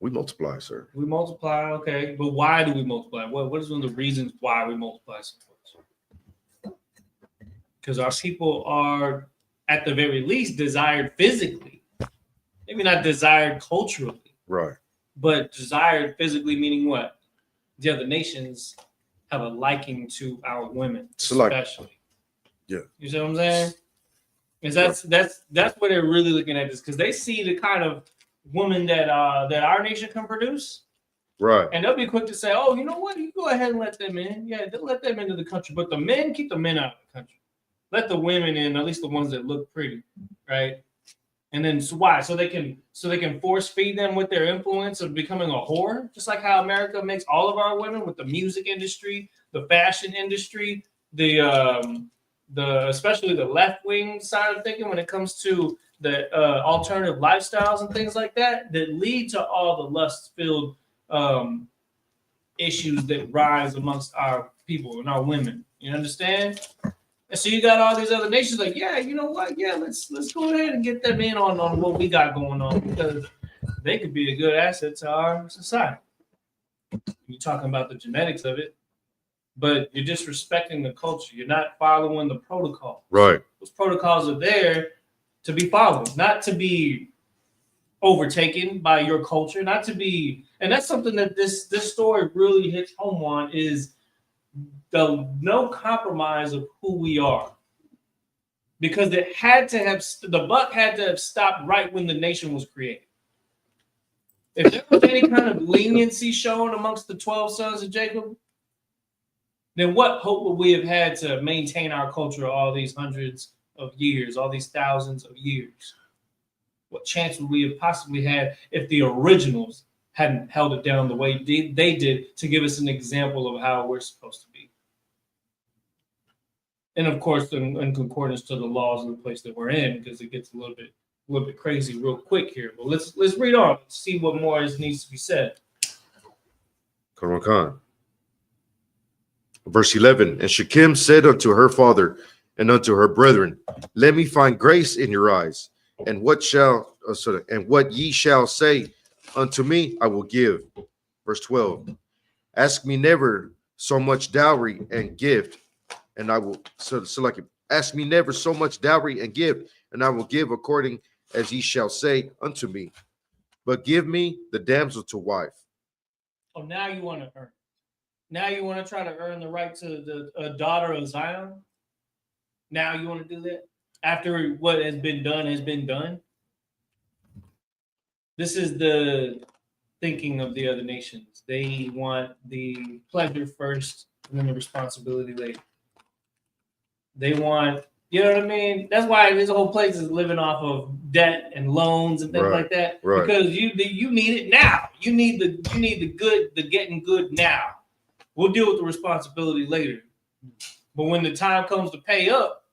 We multiply, sir. we multiply. Okay, but why do we multiply? What is one of the reasons why we multiply so much? Because our people are, at the very least, desired physically. Maybe not desired culturally, Right. but desired physically, meaning what? The other nations have a liking to our women, especially. Yeah. You see what I'm saying? Because that's what they're really looking at this, because they see the kind of woman that our nation can produce. Right. And they'll be quick to say, oh, you know what? You go ahead and let them in. Yeah, they'll let them into the country. But the men, keep the men out of the country. Let the women in, at least the ones that look pretty, right? And then so why? So they can force feed them with their influence of becoming a whore, just like how America makes all of our women with the music industry, the fashion industry, the especially the left wing side of thinking when it comes to the alternative lifestyles and things like that lead to all the lust filled issues that rise amongst our people and our women. You understand? And so you got all these other nations like, yeah, you know what? Yeah, let's go ahead and get them in on what we got going on because they could be a good asset to our society. You're talking about the genetics of it, but you're disrespecting the culture. You're not following the protocol. Right. Those protocols are there to be followed, not to be overtaken by your culture, not to be. And that's something that this story really hits home on is the no compromise of who we are. Because it had to have the buck had to have stopped right when the nation was created. If there was any kind of leniency shown amongst the 12 sons of Jacob, then what hope would we have had to maintain our culture all these hundreds of years, all these thousands of years? What chance would we have possibly had if the originals hadn't held it down the way they did to give us an example of how we're supposed to be? And of course, in concordance to the laws of the place that we're in, because it gets a little bit crazy real quick here. But let's read on, see what more needs to be said. Khan. Verse 11, and Shechem said unto her father and unto her brethren, let me find grace in your eyes, and what ye shall say unto me, I will give. Verse 12, ask me never so much dowry and gift, and I will ask me never so much dowry and gift, and I will give according as ye shall say unto me. But give me the damsel to wife. Oh, now you want to earn. Now you want to try to earn the right to the daughter of Zion. Now you want to do that after what has been done has been done. This is the thinking of the other nations. They want the pleasure first and then the responsibility later. They want, you know what I mean? That's why this whole place is living off of debt and loans and things like that. Right. Because you need it now. You need the getting good now. We'll deal with the responsibility later. But when the time comes to pay up,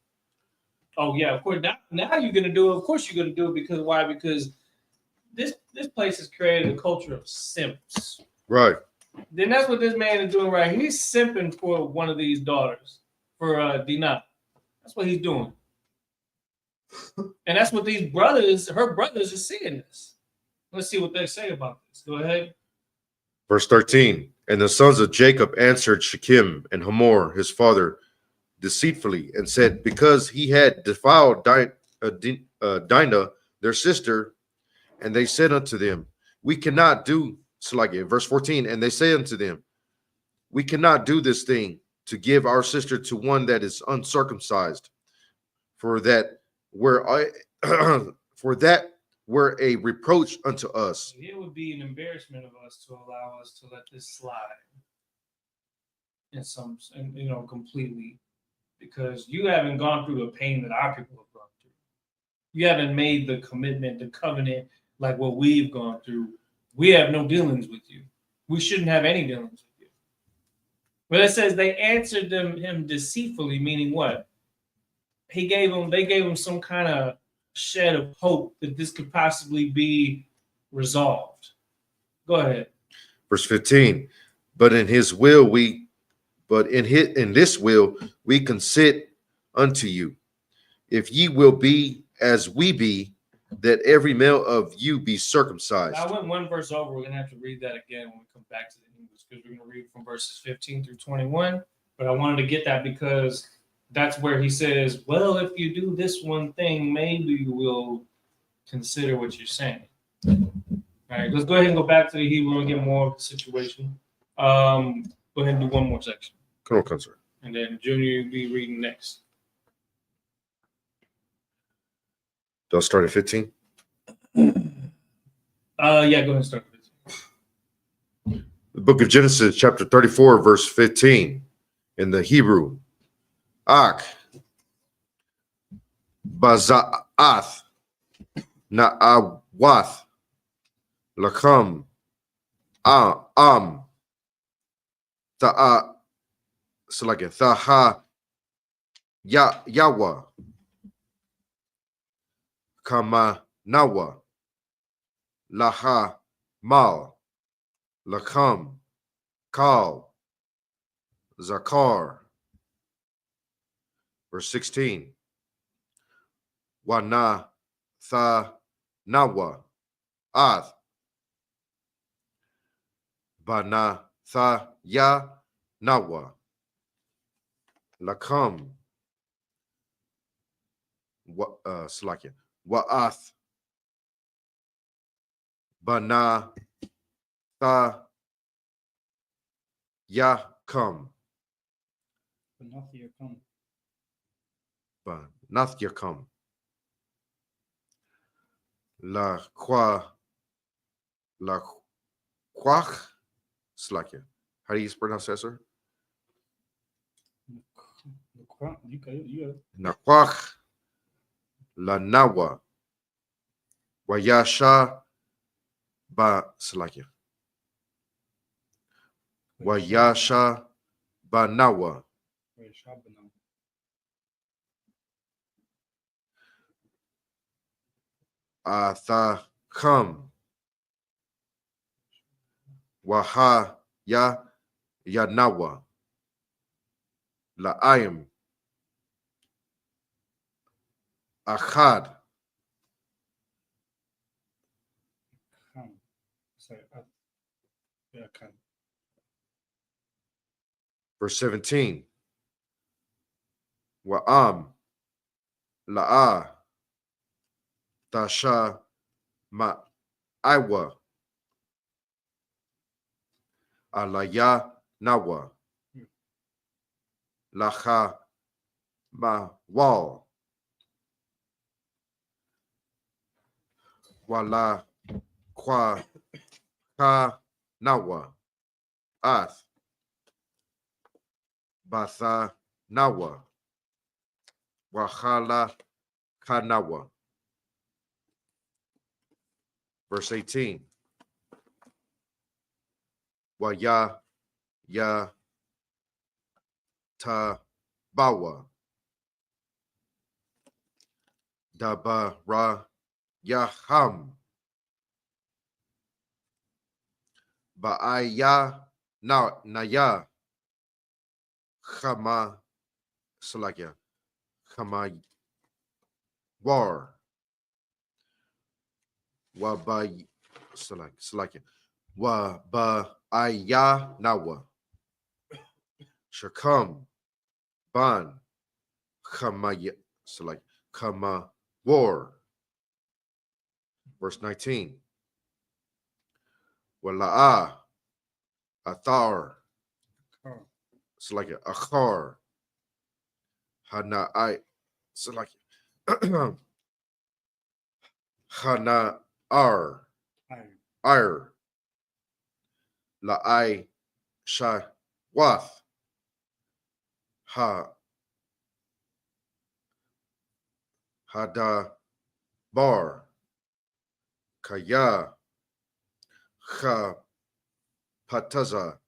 oh yeah, of course. Now you're gonna do it. Of course you're gonna do it because why? Because this place has created a culture of simps. Right. Then that's what this man is doing right here. He's simping for one of these daughters, for Dinah. That's what he's doing. And that's what her brothers are seeing this. Let's see what they say about this. Go ahead. Verse 13, and the sons of Jacob answered Shechem and Hamor, his father, deceitfully, and said, because he had defiled Dinah, their sister, and they said unto them, we cannot do, verse 14, and they say unto them, we cannot do this thing to give our sister to one that is uncircumcised, for that were a reproach unto us. It would be an embarrassment of us to allow us to let this slide completely, because you haven't gone through the pain that our people have gone through. You haven't made the commitment, the covenant, like what we've gone through. We have no dealings with you. We shouldn't have any dealings with you. But it says they answered him deceitfully, meaning what? They gave him some kind of shed of hope that this could possibly be resolved. Go ahead. Verse 15, but in this will we consent unto you, if ye will be as we be, that every male of you be circumcised. I went one verse over. We're going to have to read that again when we come back to the English, because we're going to read from verses 15 through 21. But I wanted to get that because that's where he says, well, if you do this one thing, maybe we'll consider what you're saying. All right, let's go ahead and go back to the Hebrew and get more of the situation. Go ahead and do one more section. Come on, sir. And then Junior will be reading next. Do I start at 15? Yeah, go ahead and start with it. The book of Genesis, chapter 34, verse 15, in the Hebrew. Ak Bazaath Na'awath Lakam Am Ta'a Thaha Yawa. Kama Nawa. Laha Mal. Lakam. Kal. Zakar. Verse 16. Wana Tha Nawa. Ath. Bana Tha Ya Nawa. Lakam. Slakia. Wa'ath. Bana Tha Yakum. But not here come. Nath Yakum. La Qua. La Quach. Slakia. How do you pronounce that, sir? You got it. Naquach. La Nawa. Wayasha Ba Slakia. Wayasha Ba Nawa. Wait, Shabana. Atha Kam. Waha Ya Yanawa. La Ayim. Achad. Come. Sorry. Yeah, come. Verse 17. Wa'am. La'a. Tasha Ma Iwa. Alaya Nawa. Lacha Ma Wal. Wala Kwa Ka Nawa. Ath. Batha Nawa. Wahala Kanawa. Verse 18. Waya Ya Ta Bawa. Daba Ra Yaham. Ba'aya Naya. Chama Salakia. Chama War. Waba Salakia. Waba'aya Nawa. Shakam. Ban. Chama Salakia. Chama War. Verse 19. Wala'a. Athar. Car. Salakia. Achar. Hana I Salakia. Hana Ar. Iron. Ir. La'ai Shawath. Ha Hada Bar. Kaya. Cha Pataza.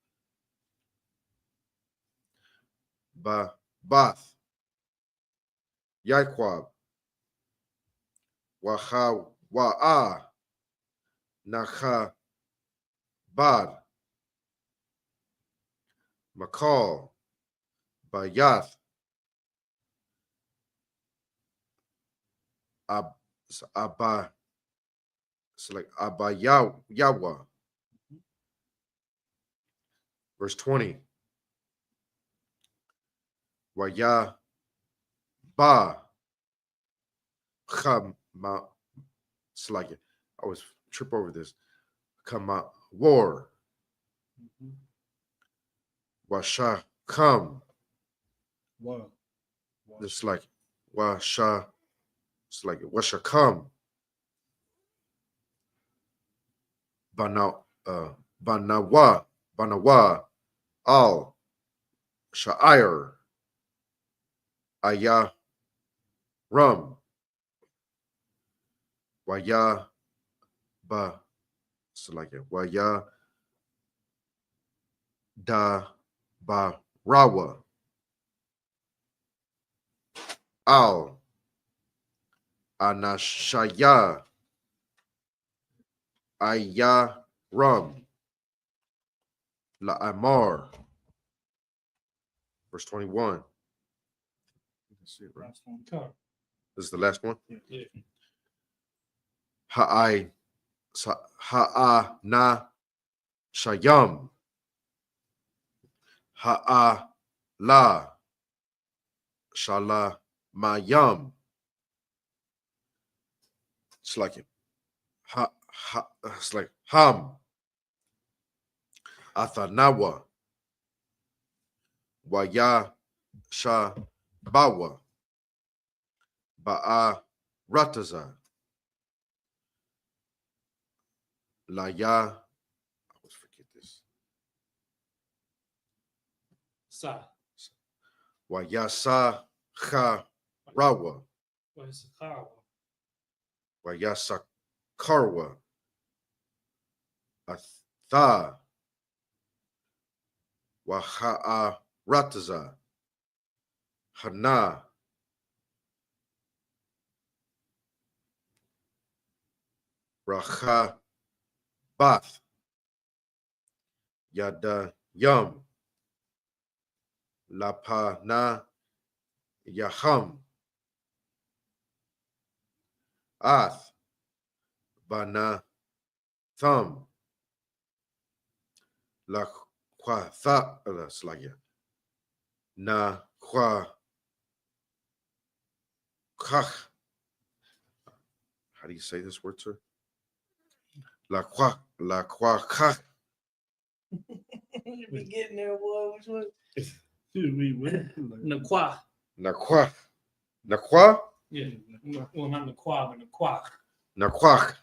Bath. Yaquab. Waha Wa'a. Nacha Bad. Makal. Bayath. Abba. Select Yawa. Verse 20. Waya Ba. Chama. Select it. I always trip over this. Kama War. Washa Come. Wow. It's like Washa. It's like Washa Come. Banawa. Al. Sha'ir. Aya Rum. Waya Ba. It's like it. Waya Da Ba Rawa. al anashaya ayaram la amar. Verse 21. That's it, right? Last one. Come. This is the last one. Yeah. Ha'ana shayam ha'ala shala mayam. It's like it. It's like ham athanawa waya shabawa ba'a rataza la ya. I always forget this. Sa. Wayasa ha rawa What is the car? wayasa karwa atha waha'a rataza hana racha bath yada yum lapana yaham ath bana thumb la quatha slagya na qua kach. How do you say this word, sir? La kach. You be getting there, boy. Which one? Dude, we went. Nakwa. Na qua. Yeah. Well, not Nakwa, but Nakwa. Na quach.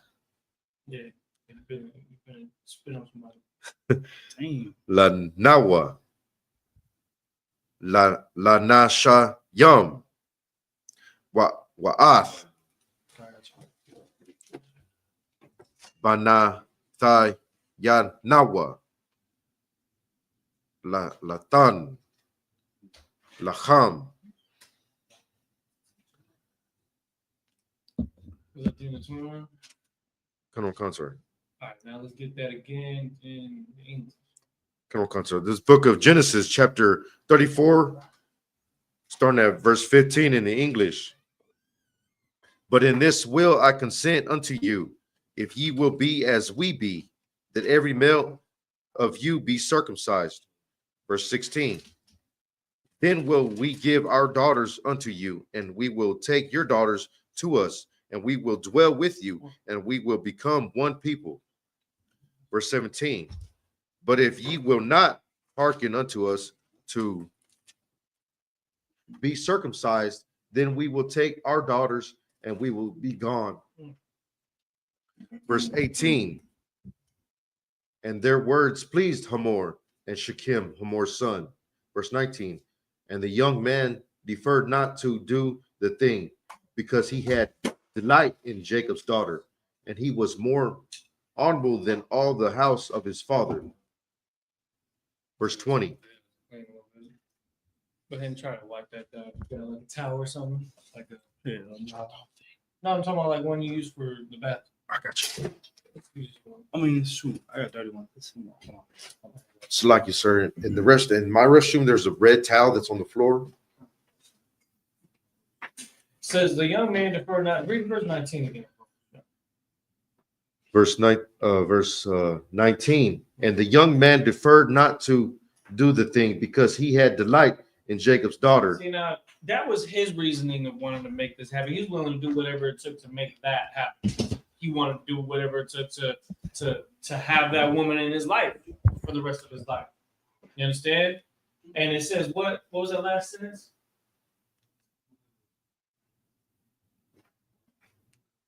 Yeah. You've been spit on somebody. Damn. La nawa. La nasha yum. Wa'ath. Bana thai yan nawa. La tan. La ham. Was that the end of 21? Come on, concert. All right, now let's get that again in English. Come on, concert. This book of Genesis, chapter 34, starting at verse 15 in the English. But in this will I consent unto you, if ye will be as we be, that every male of you be circumcised. Verse 16. Then will we give our daughters unto you, and we will take your daughters to us, and we will dwell with you, and we will become one people. Verse 17. But if ye will not hearken unto us to be circumcised, then we will take our daughters and we will be gone. Verse 18. And their words pleased Hamor and Shechem, Hamor's son. Verse 19. And the young man deferred not to do the thing, because he had delight in Jacob's daughter, and he was more honorable than all the house of his father. Verse 20. Go ahead and try to wipe that down. You got like a towel or something? Like a, Yeah, no, I'm talking about like one you use for the bathroom. I got you. I mean, shoot, I got 31. Hold on. It's like you, sir. In my restroom, there's a red towel that's on the floor. Says the young man deferred not. Read verse 19 again. Verse 19. And the young man deferred not to do the thing, because he had delight in Jacob's daughter. See, now that was his reasoning of wanting to make this happen. He's willing to do whatever it took to make that happen. He wanted to do whatever it took to have that woman in his life for the rest of his life. You understand? And it says what was that last sentence?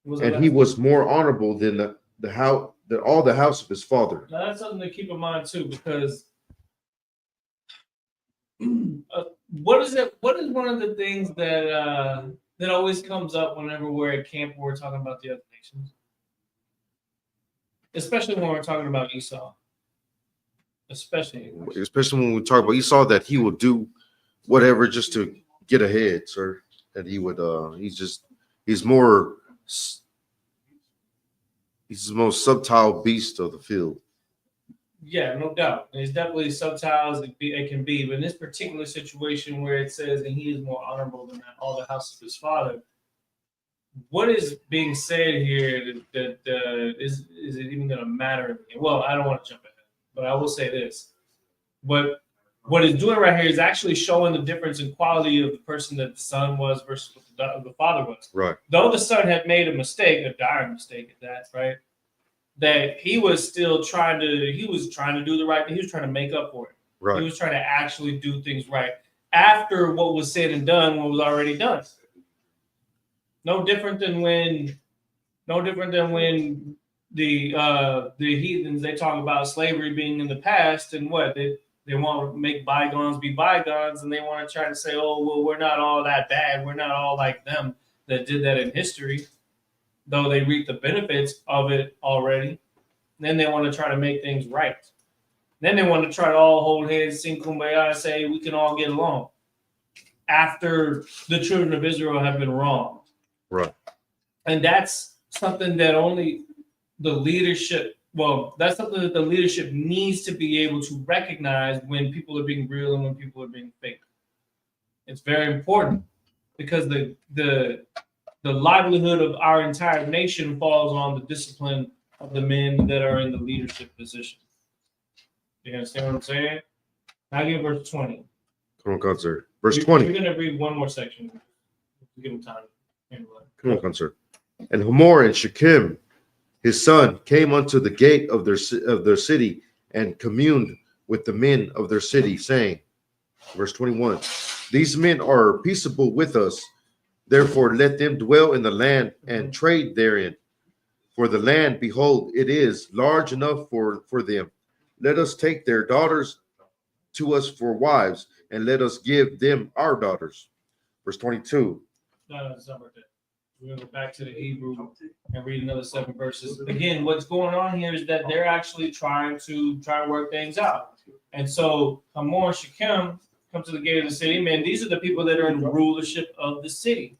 And he was more honorable than the house, than all the house of his father. Now that's something to keep in mind too, because what is it? What is one of the things that that always comes up whenever we're at camp? We're talking about the other nations, especially when we're talking about Esau. Especially when we talk about Esau, that he will do whatever just to get ahead, sir. and he would he's more he's the most subtle beast of the field. Yeah, no doubt. There's definitely subtitles it can be, but in this particular situation where it says, and he is more honorable than all the house of his father, what is being said here that is it even going to matter? Well, I don't want to jump ahead, but I will say this. But what it's doing right here is actually showing the difference in quality of the person that the son was versus what the father was. Right. Though the son had made a mistake, a dire mistake at that, right? That he was still trying to do the right thing. He was trying to make up for it. Right. He was trying to actually do things right after what was said and done, what was already done. No different than when the heathens, they talk about slavery being in the past, and what they want to make bygones be bygones, and they want to try to say, oh well, we're not all that bad, we're not all like them that did that in history, though they reap the benefits of it already. Then they want to try to make things right. Then they want to try to all hold hands, sing kumbaya, and say we can all get along after the children of Israel have been wronged. Right. And that's something that only the leadership, that's something that the leadership needs to be able to recognize when people are being real and when people are being fake. It's very important because the livelihood of our entire nation falls on the discipline of the men that are in the leadership position. You understand what I'm saying? Now give verse 20. Come on, concert. Verse 20. We're going to read one more section. Give them time. Come on, concert. And Hamor and Shechem, his son, came unto the gate of their city and communed with the men of their city, saying, verse 21, these men are peaceable with us. Therefore, let them dwell in the land and trade therein. For the land, behold, it is large enough for them. Let us take their daughters to us for wives, and let us give them our daughters. Verse 22. No, it's not worth it. We're going to go back to the Hebrew and read another 7 verses. Again, what's going on here is that they're actually trying to work things out. And so Hamor and Shechem come to the gate of the city. Man, these are the people that are in rulership of the city.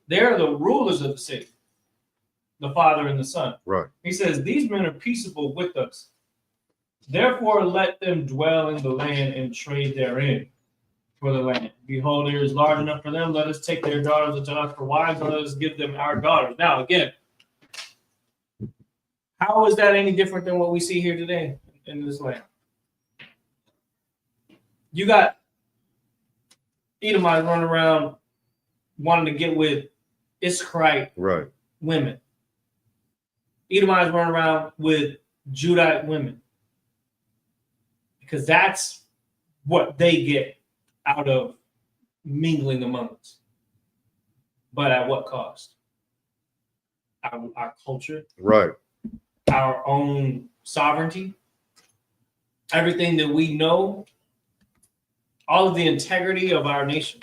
They're the rulers of the city, the father and the son. Right. He says, these men are peaceable with us. Therefore, let them dwell in the land and trade therein for the land. Behold, it is large enough for them. Let us take their daughters unto us for wives, and let us give them our daughters. Now, again, how is that any different than what we see here today in this land? You got Edomites running around wanting to get with Isupk Right. women. Edomites running around with Judite women. Because that's what they get out of mingling among us. But at what cost? Our culture, Right. our own sovereignty, everything that we know, all of the integrity of our nation.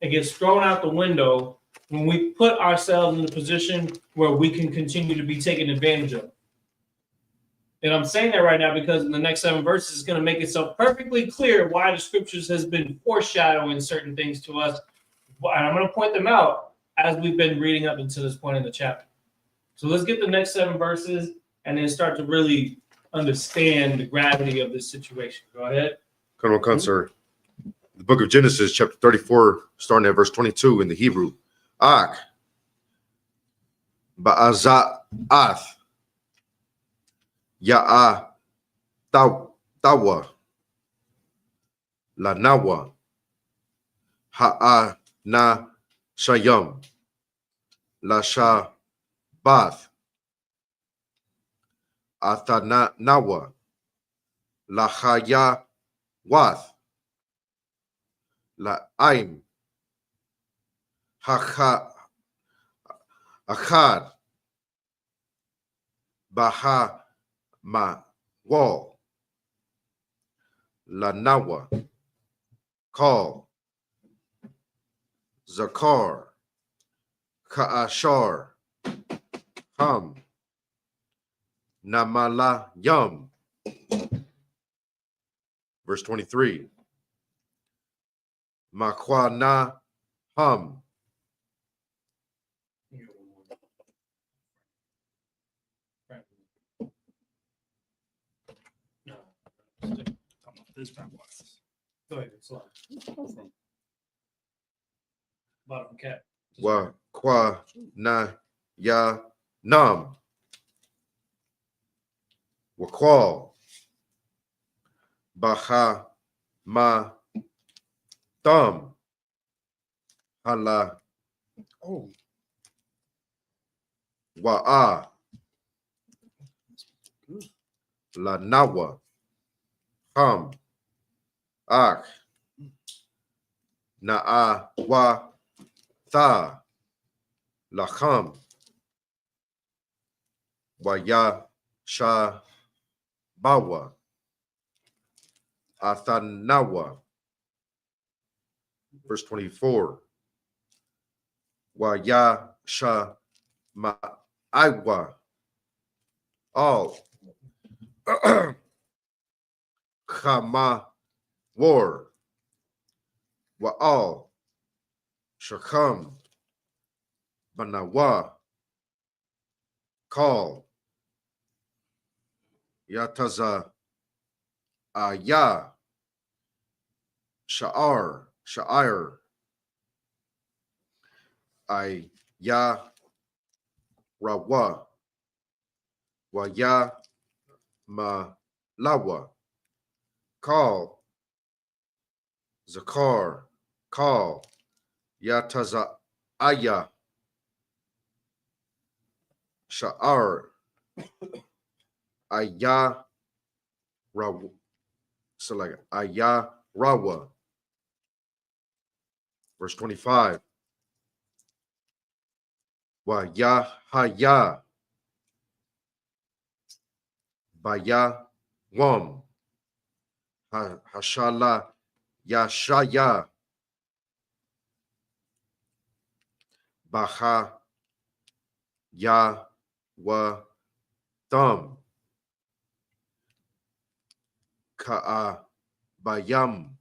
It gets thrown out the window when we put ourselves in a position where we can continue to be taken advantage of. And I'm saying that right now because in the next 7 verses, it's going to make it so perfectly clear why the scriptures has been foreshadowing certain things to us. And I'm going to point them out as we've been reading up until this point in the chapter. So let's get the next 7 verses and then start to really understand the gravity of this situation. Go ahead. Come on, concert. The book of Genesis, chapter 34, starting at verse 22 in the Hebrew. Ak ba'aza'ath ya'a tawa lanawa ha'a na shayam la shabath athanawa la chaya wath la aim Achad Baha Ma Wall Lanawa Call Zakar Ka'ashar Ham Namala Yum. Verse 23. Makwana Hum This time was. Go ahead. Sorry. Come from? Bottom cap. Wa Kwa Na Ya Nam. Wakwal. Baha Ma Thumb. Hala Oh, Wa'a. good. La Nawa. Ham. Ak. Na'a Wa Tha. Lacham. Waya Sha Bawa. Athanawa. Verse 24. Waya Sha Ma'aiwa. All. Chama War. Wa'al. Shacham. Banawa. Call. Yataza Aya. Sha'ir. Ya Rawa. Waya Malawa. Call. Zakar. Call. Yataza Aya. Sha'ar. Aya Rawa. So like Aya Rawa. Verse 25. Wa ya haya. Baya wam. Hashala yashaya. Baha ya wa thumb. Ka'a bayam.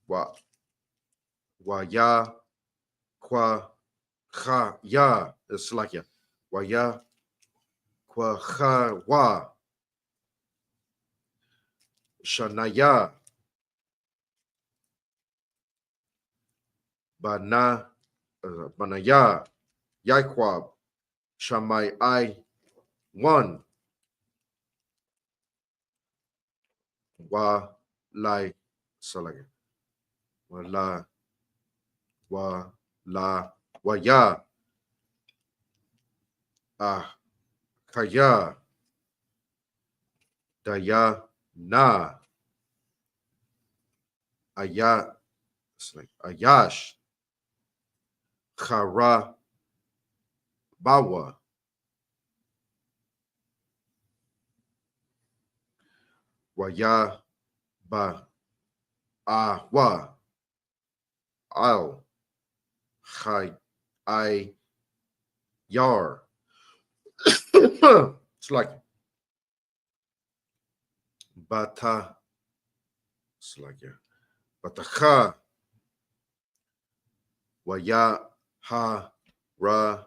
Wa ya kwa kha ya. It's like ya. Wa ya kwa kha wa. Shanaya. Banaya. Yaikwab. Shamai I one. Wa lai salaga. Wa ya. Kaya. Daya na. Aya. It's like Ayash. Khara Bawa. Waya ba wa al khai I yar. It's like bata. It's like batacha. Waya ha ra.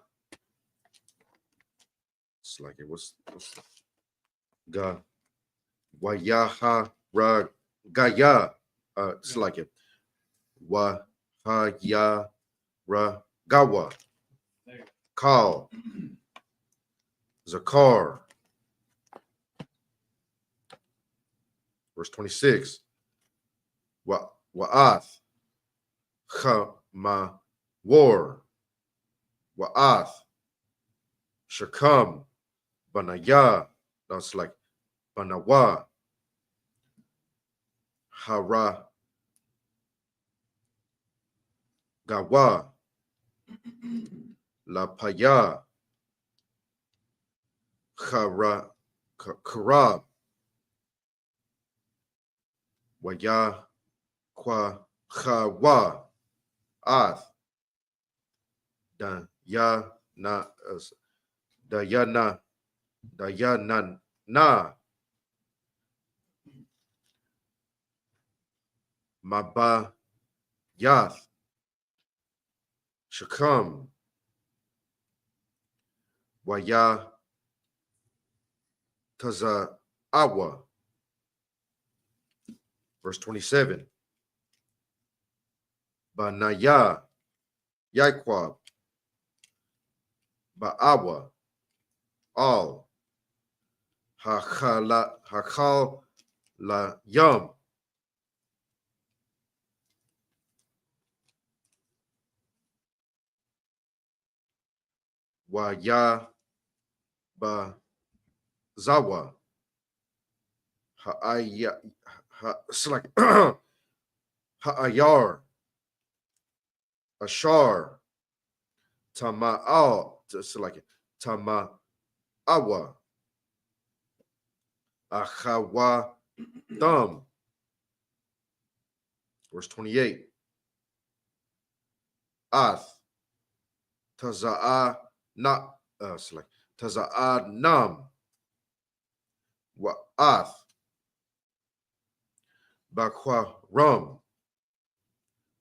It's like what's ga. Waya ha ra gaya. It's like it. Wa ha ya ra gawa. There you go. Call. Zakar. Verse 26. Wa'ath. Chama war. Wa'ath. Shakam. Banaya. That's like Banawa. Hara. Gawa. La Paya. Karab. Waya Kwa Khawa. Ath. Dayana. Dayana. Na. Maba Yath. Shakam. Waya Taza Awa. Verse 27. Banaya, Yaquab, Ba'awa, Al, Hakal La Yum, Waya Ba Zawa, Ha'aya, it's like Ha'ayar, Ashar, Tama'al, it's like Tama'awa, Achawa Thumb. Verse 28. Ath, Taza'a Na, select Taza'a Nam, Wa'ath, Bakwa Rum,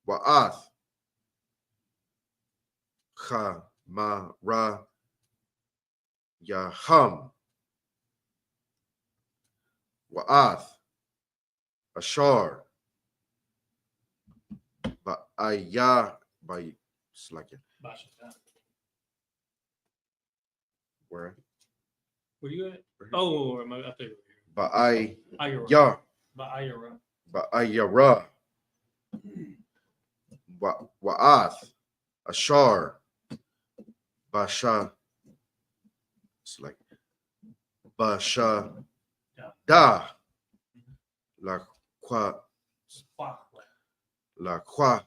Wa'ath, Chamara Yaham, Wa'ath, Ashar, Ba'aya, by select it. Where? Where you at? Oh, am I up there? Ba'ay Ayara. Ya, Ayara. Ba'ayara, Wa'ath, Ashar, Basha, select Basha Da, La Kwa, La Kwa,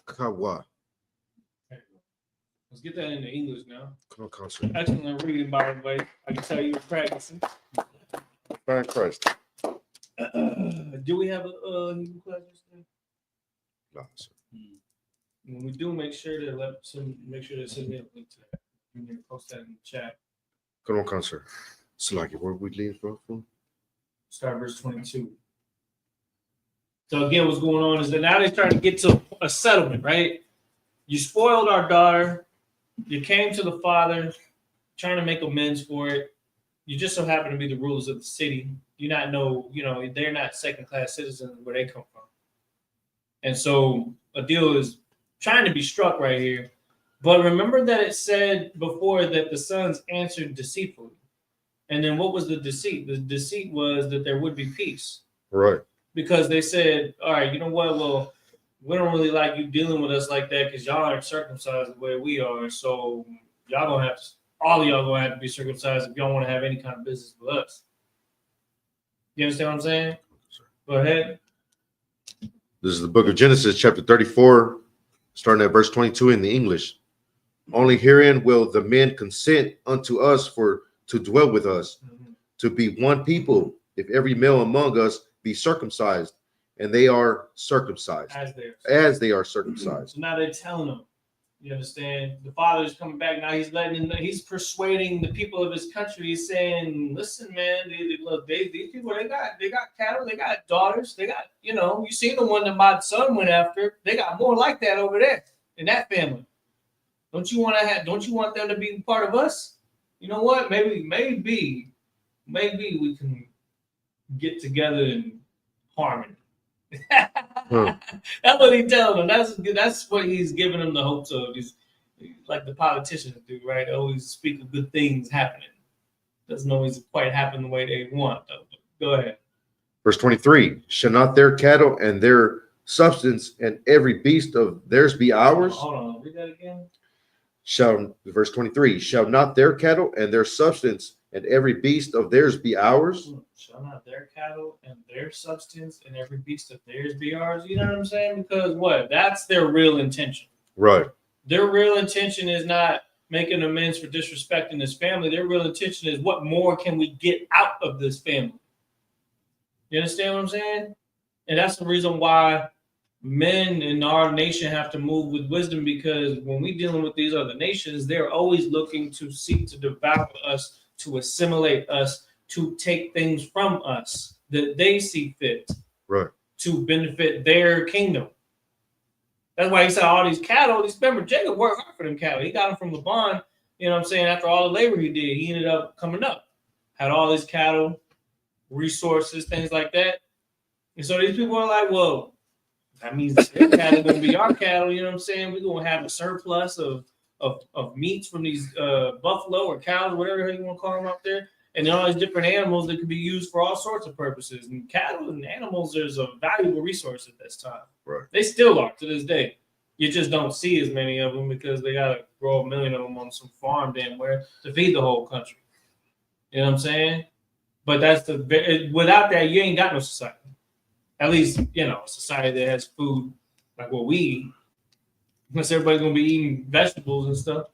Kawa. Let's get that into English now. Come on, concert. Excellent reading, by the way. I can tell you were practicing. Fine Christ. Do we have a Hebrew class today? No, sir. When we do, make sure to send me a link to that. You need to post that in the chat. Come on, concert. Sluggy, where we leave from? Start verse 22. So again, what's going on is that now they're starting to get to a settlement, right? You spoiled our daughter. You came to the father, trying to make amends for it. You just so happen to be the rulers of the city. You not know, they're not second-class citizens where they come from. And so a deal is trying to be struck right here. But remember that it said before that the sons answered deceitfully. And then what was the deceit? The deceit was that there would be peace. Right. Because they said, all right, you know what? Well, we don't really like you dealing with us like that because y'all aren't circumcised the way we are. So y'all gonna have to, all of y'all gonna have to be circumcised if y'all want to have any kind of business with us. You understand what I'm saying? Go ahead. This is the book of Genesis, chapter 34, starting at verse 22 in the English. Only herein will the men consent unto us to dwell with us, to be one people, if every male among us be circumcised, and they are circumcised, as they are circumcised. So now they're telling them, you understand? The father is coming back now. He's persuading the people of his country. He's saying, listen, man, these people, they got cattle, they got daughters, they got, you seen the one that my son went after. They got more like that over there in that family. Don't you want them to be part of us? You know what? Maybe we can get together in harmony. That's what he's telling them. That's what he's giving them the hopes of. He's like the politicians do, right? They always speak of good things happening. Doesn't always quite happen the way they want, though. But go ahead. Verse 23, shall not their cattle and their substance and every beast of theirs be ours? Hold on. Read that again. Verse 23, shall not their cattle and their substance and every beast of theirs be ours? Shall not their cattle and their substance and every beast of theirs be ours? You know what I'm saying? Because what? That's their real intention. Right. Their real intention is not making amends for disrespecting this family. Their real intention is what more can we get out of this family? You understand what I'm saying? And that's the reason why men in our nation have to move with wisdom, because when we're dealing with these other nations, they're always looking to seek to devour us, to assimilate us, to take things from us that they see fit, right, to benefit their kingdom. That's why he said all these cattle. Remember, Jacob worked hard for them cattle. He got them from Laban. You know what I'm saying? After all the labor he did, he ended up coming up, had all his cattle, resources, things like that. And so these people are like, well, that means their cattle gonna be our cattle. You know what I'm saying? We're gonna have a surplus of meats from these buffalo or cows, whatever you want to call them out there. And there are all these different animals that can be used for all sorts of purposes. And cattle and animals is a valuable resource at this time. Right. They still are to this day. You just don't see as many of them because they gotta grow 1 million of them on some farm damn where to feed the whole country. You know what I'm saying? But that's without that, you ain't got no society. At least, you know, a society that has food like what we eat. Unless everybody's gonna be eating vegetables and stuff.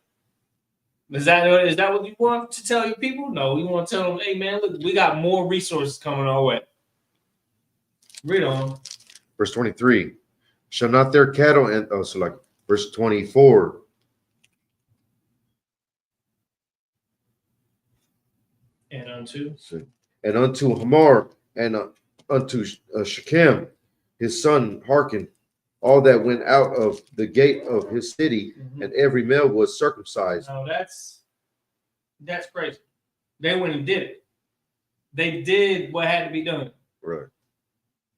Is that what you want to tell your people? No, we want to tell them, hey man, look, we got more resources coming our way. Read on. Verse 23. Shall not their cattle and so like verse 24. And unto And unto Hamor and unto Shechem, his son, hearken, all that went out of the gate of his city, and every male was circumcised. No, that's crazy. They went and did it. They did what had to be done. Right.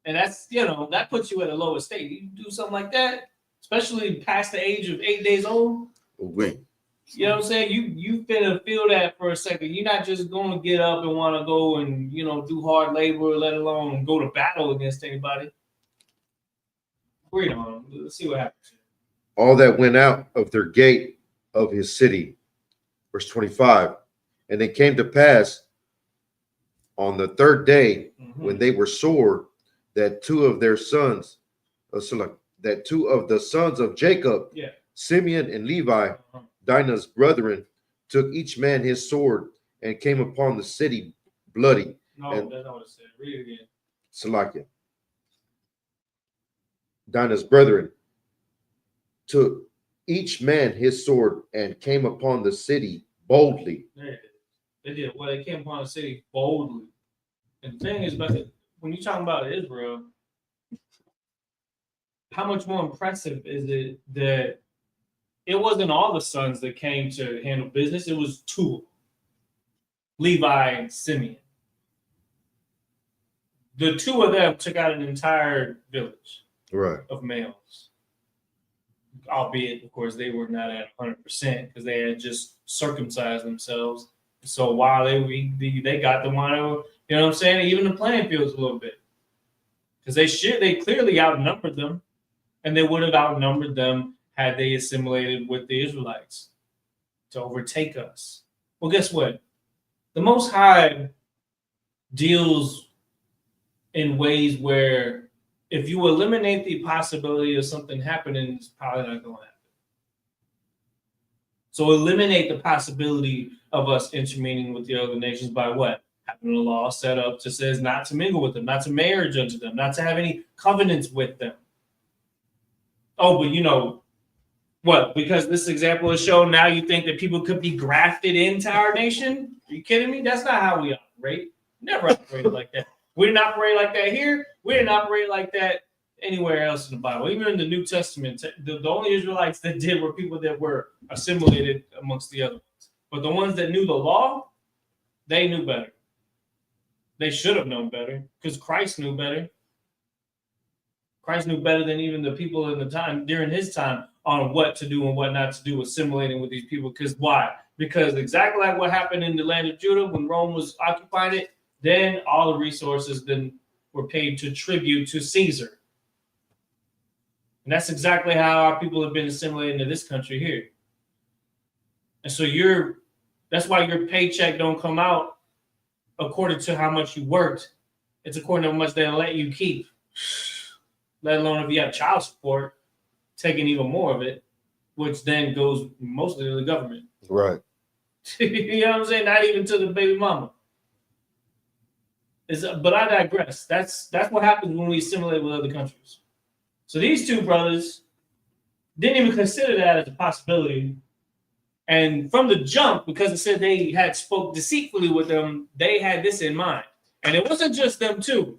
And that's, you know, that puts you at a lower state. You do something like that, especially past the age of 8 days old. Wait. You know what I'm saying? You finna feel that for a second. You're not just going to get up and want to go and, you know, do hard labor, let alone go to battle against anybody. Read on. Let's see what happens. All that went out of their gate of his city. Verse 25. And it came to pass on the third day when they were sore that two of their sons, that two of the sons of Jacob, Simeon and Levi, Dinah's brethren, took each man his sword and came upon the city bloody. No, and, that's not what it said. Read it again. Salakia. Dinah's brethren took each man his sword and came upon the city boldly. They did. Well, they came upon the city boldly. And the thing is, about when you're talking about Israel, how much more impressive is it that it wasn't all the sons that came to handle business? It was two, Levi and Simeon. The two of them took out an entire village of males. Albeit, of course, they were not at 100% because they had just circumcised themselves. So while they got the one, you know what I'm saying, even the playing fields a little bit. Because they clearly outnumbered them, and they would have outnumbered them had they assimilated with the Israelites to overtake us. Well, guess what? The Most High deals in ways where if you eliminate the possibility of something happening, it's probably not going to happen. So eliminate the possibility of us intermeeting with the other nations by what? Having a law set up that says not to mingle with them, not to marriage unto them, not to have any covenants with them. Oh, but you know what? Because this example is shown, now you think that people could be grafted into our nation? Are you kidding me? That's not how we operate. Never operated like that. We didn't operate like that here. We didn't operate like that anywhere else in the Bible. Even in the New Testament, the only Israelites that did were people that were assimilated amongst the other ones. But the ones that knew the law, they knew better. They should have known better because Christ knew better. Christ knew better than even the people in the time during his time on what to do and what not to do, assimilating with these people. Because why? Because exactly like what happened in the land of Judah when Rome was occupying it, then all the resources then were paid to tribute to Caesar. And that's exactly how our people have been assimilated into this country here. And so that's why your paycheck don't come out according to how much you worked. It's according to how much they'll let you keep. Let alone if you have child support, taking even more of it, which then goes mostly to the government. Right. You know what I'm saying? Not even to the baby mama. But I digress. That's what happens when we assimilate with other countries. So these two brothers didn't even consider that as a possibility. And from the jump, because it said they had spoke deceitfully with them, they had this in mind. And it wasn't just them two.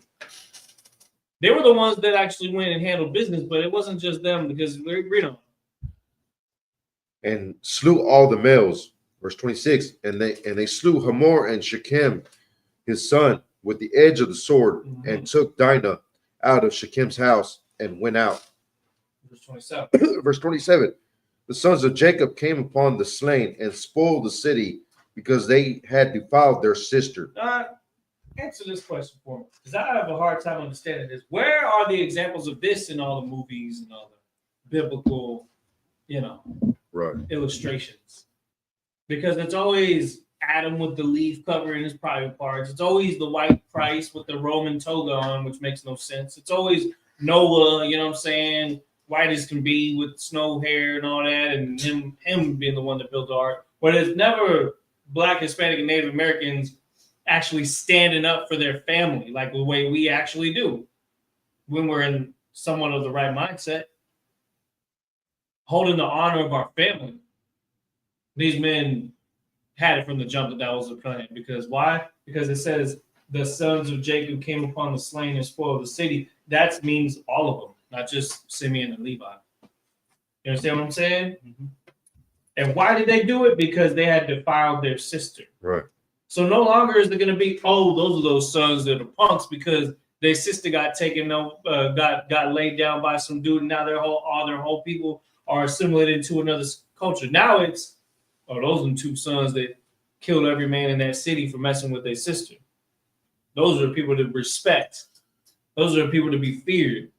They were the ones that actually went and handled business, but it wasn't just them because read on. And slew all the males, verse 26, and they slew Hamor and Shechem, his son, with the edge of the sword, and took Dinah out of Shechem's house and went out. Verse 27. Verse 27. The sons of Jacob came upon the slain and spoiled the city because they had defiled their sister. Answer this question for me, because I have a hard time understanding this. Where are the examples of this in all the movies and all the biblical, Right. illustrations? Because it's always Adam with the leaf covering his private parts. It's always the white Christ with the Roman toga on, which makes no sense. It's always Noah, white as can be with snow hair and all that, and him being the one that built the ark. But it's never Black, Hispanic, and Native Americans actually standing up for their family like the way we actually do when we're in somewhat of the right mindset, holding the honor of our family. These men had it from the jump that was the plan. Because why? Because it says the sons of Jacob came upon the slain and spoiled the city. That means all of them, not just Simeon and Levi. You understand what I'm saying? Mhm. And why did they do it? Because they had defiled their sister. Right. So no longer is it going to be, those are those sons that are punks because their sister got taken, got laid down by some dude, and now all their whole people are assimilated to another culture. Now it's, those are two sons that killed every man in that city for messing with their sister. Those are people to respect. Those are people to be feared.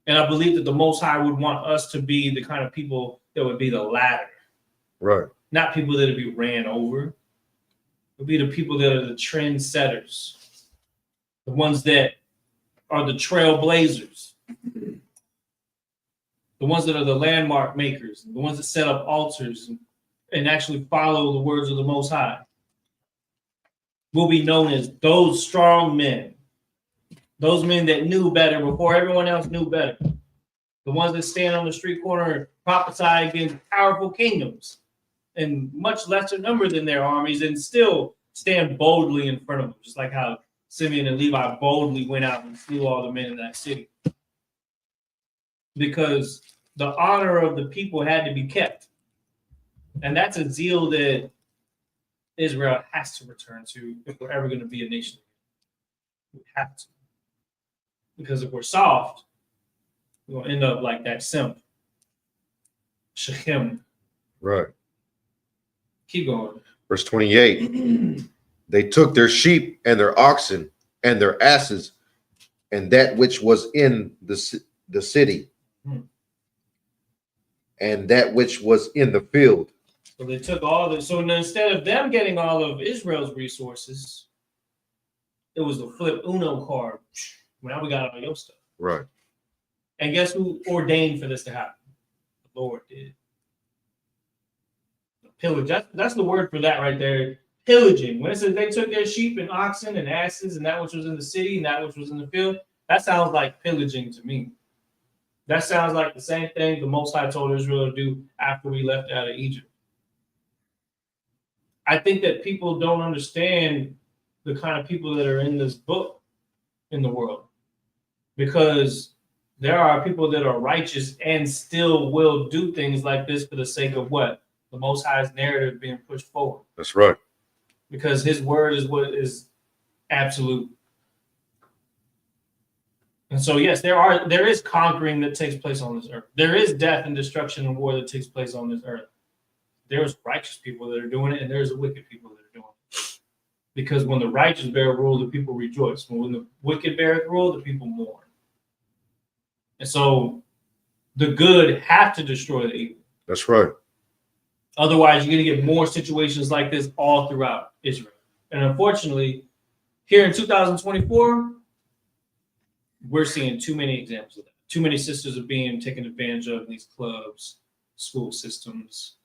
And I believe that the Most High would want us to be the kind of people that would be the latter. Right. Not people that would be ran over. It would be the people that are the trendsetters. The ones that are the trailblazers. The ones that are the landmark makers. The ones that set up altars and actually follow the words of the Most High. Will be known as those strong men. Those men that knew better before everyone else knew better. The ones that stand on the street corner and prophesy against powerful kingdoms in much lesser number than their armies and still stand boldly in front of them. Just like how Simeon and Levi boldly went out and slew all the men in that city. Because the honor of the people had to be kept. And that's a zeal that Israel has to return to if we're ever going to be a nation. We have to. Because if we're soft, we're going to end up like that simp. Shechem. Right. Keep going. Verse 28. They took their sheep and their oxen and their asses and that which was in the city and that which was in the field. So they took so instead of them getting all of Israel's resources, it was the flip Uno card. Now we got all your stuff. Right. And guess who ordained for this to happen? The Lord did. Pillage. That's the word for that right there. Pillaging. When it says they took their sheep and oxen and asses and that which was in the city and that which was in the field, that sounds like pillaging to me. That sounds like the same thing the Most High told Israel to do after we left out of Egypt. I think that people don't understand the kind of people that are in this book in the world. Because there are people that are righteous and still will do things like this for the sake of what? The Most High's narrative being pushed forward. That's right. Because his word is what is absolute. And so, yes, there is conquering that takes place on this earth. There is death and destruction and war that takes place on this earth. There's righteous people that are doing it, and there's wicked people that are doing it. Because when the righteous bear rule, the people rejoice. When the wicked bear rule, the people mourn. And so the good have to destroy the evil. That's right. Otherwise, you're going to get more situations like this all throughout Israel. And unfortunately, here in 2024, we're seeing too many examples of that. Too many sisters are being taken advantage of in these clubs, school systems,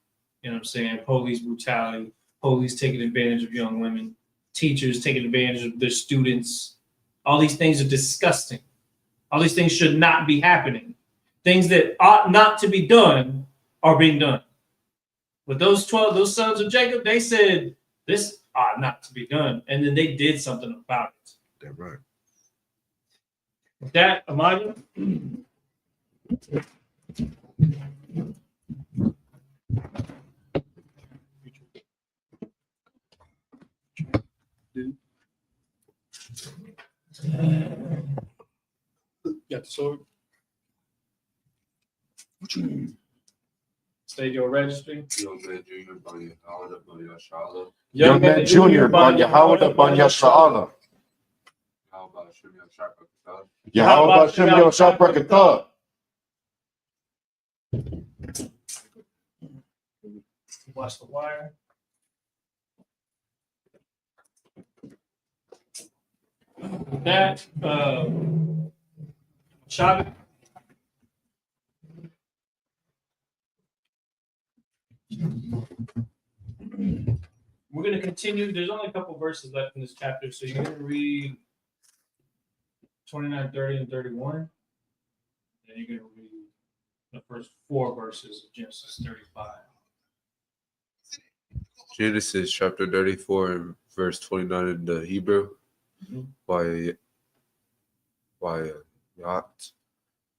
you know what I'm saying? Police brutality, police taking advantage of young women, teachers taking advantage of their students. All these things are disgusting. All these things should not be happening. Things that ought not to be done are being done. But those sons of Jacob, they said, this ought not to be done. And then they did something about it. That's right. With that, Amaya. the sword. State your registry. Young man Junior Ban Yahawada Ban Yasha'ala. Yahweh Bashem Yoshak Brakatah. Watch the wire. With that, Shabbat. We're going to continue. There's only a couple verses left in this chapter, so you're going to read 29, 30, and 31. And you're going to read the first 4 verses of Genesis 35. Genesis chapter 34 and verse 29 in the Hebrew. By yacht.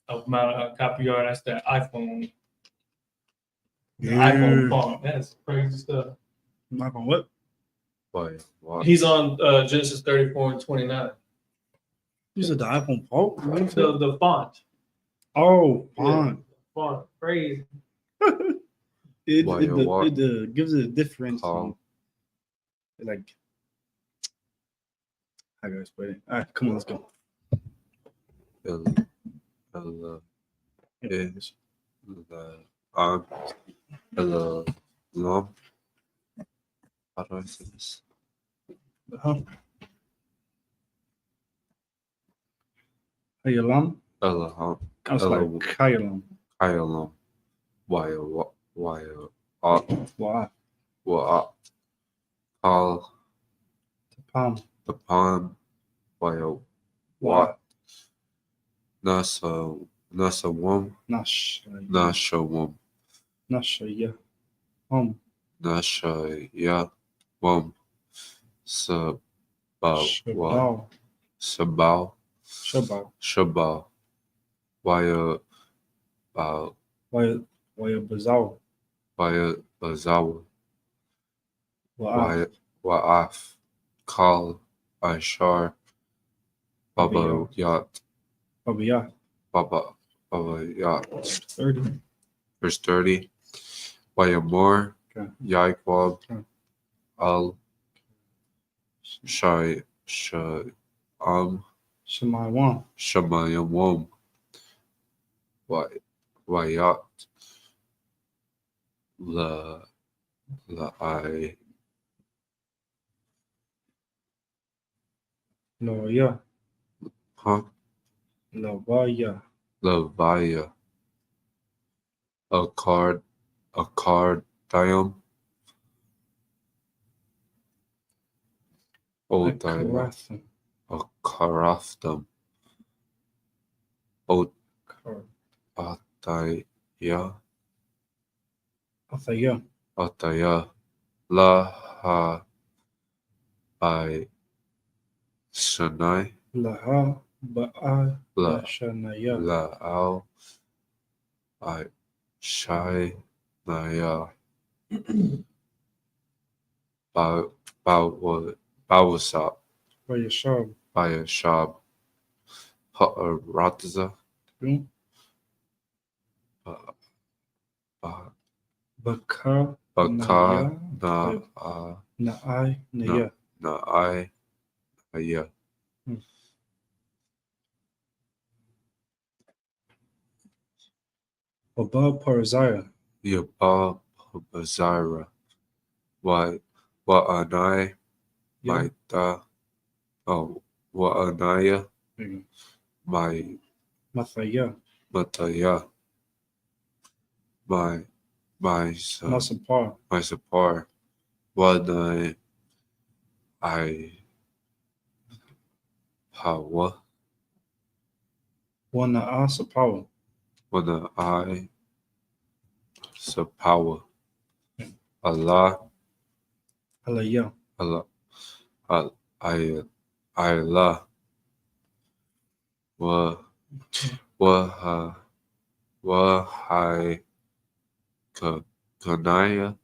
Of Mount Capiar, that's the iPhone. The Yeah. iPhone font. That's crazy stuff. Knock on what? By what? He's on Genesis 34 and 29. You said the iPhone Pro? The font. Oh, Yeah. font. Font. Crazy. It gives it a difference. Call. Like, how do I explain it? All right, come on, let's go. Lom. How do I say this? Hayalam? Elohim. I was like, Hayalam. Kayalam. Why? Wow. Call Palm. the palm. Why? Wow. What? Nasa wom. Nash. Nasha wom. Nash, yeah. Nasha ya wom. Sabbath. Shabal. Sabal. Shabal. Shabal. Waya Why Bazal? Bazawa. Wow. Wa'af. Kal Ashar. Baba Yat. Babia. Baba Yat. 30. Verse 30. Wayamor. Okay. Yaikwab. Okay. Al Shai Shemaywan. Shamayamwom. Wayat. La I Loya. huh? Lawaya. Lavaya. A card diam. Odaya. Karatham. A karaftam. Ataya. Athaya. Ataya. La ha I Sanai. Laha. Ba'a. La Shanaya. La Al I Shai Naya. Bawasap. Vayashab. Bayashab. Rataza. Baka. Baka Naya. Na'ai. Naya. na I Aya. Baba Parazaya. Yabal Bazira. Wa Anai Yeah. Maita. Oh, Wa Anaya. There you go. My Mathaya. Mataya. My Masapar. my support. What I power. Wana'a Sapawa. When I power. Allah. Alaya. Allah. I Allah. Wa I Kanaya.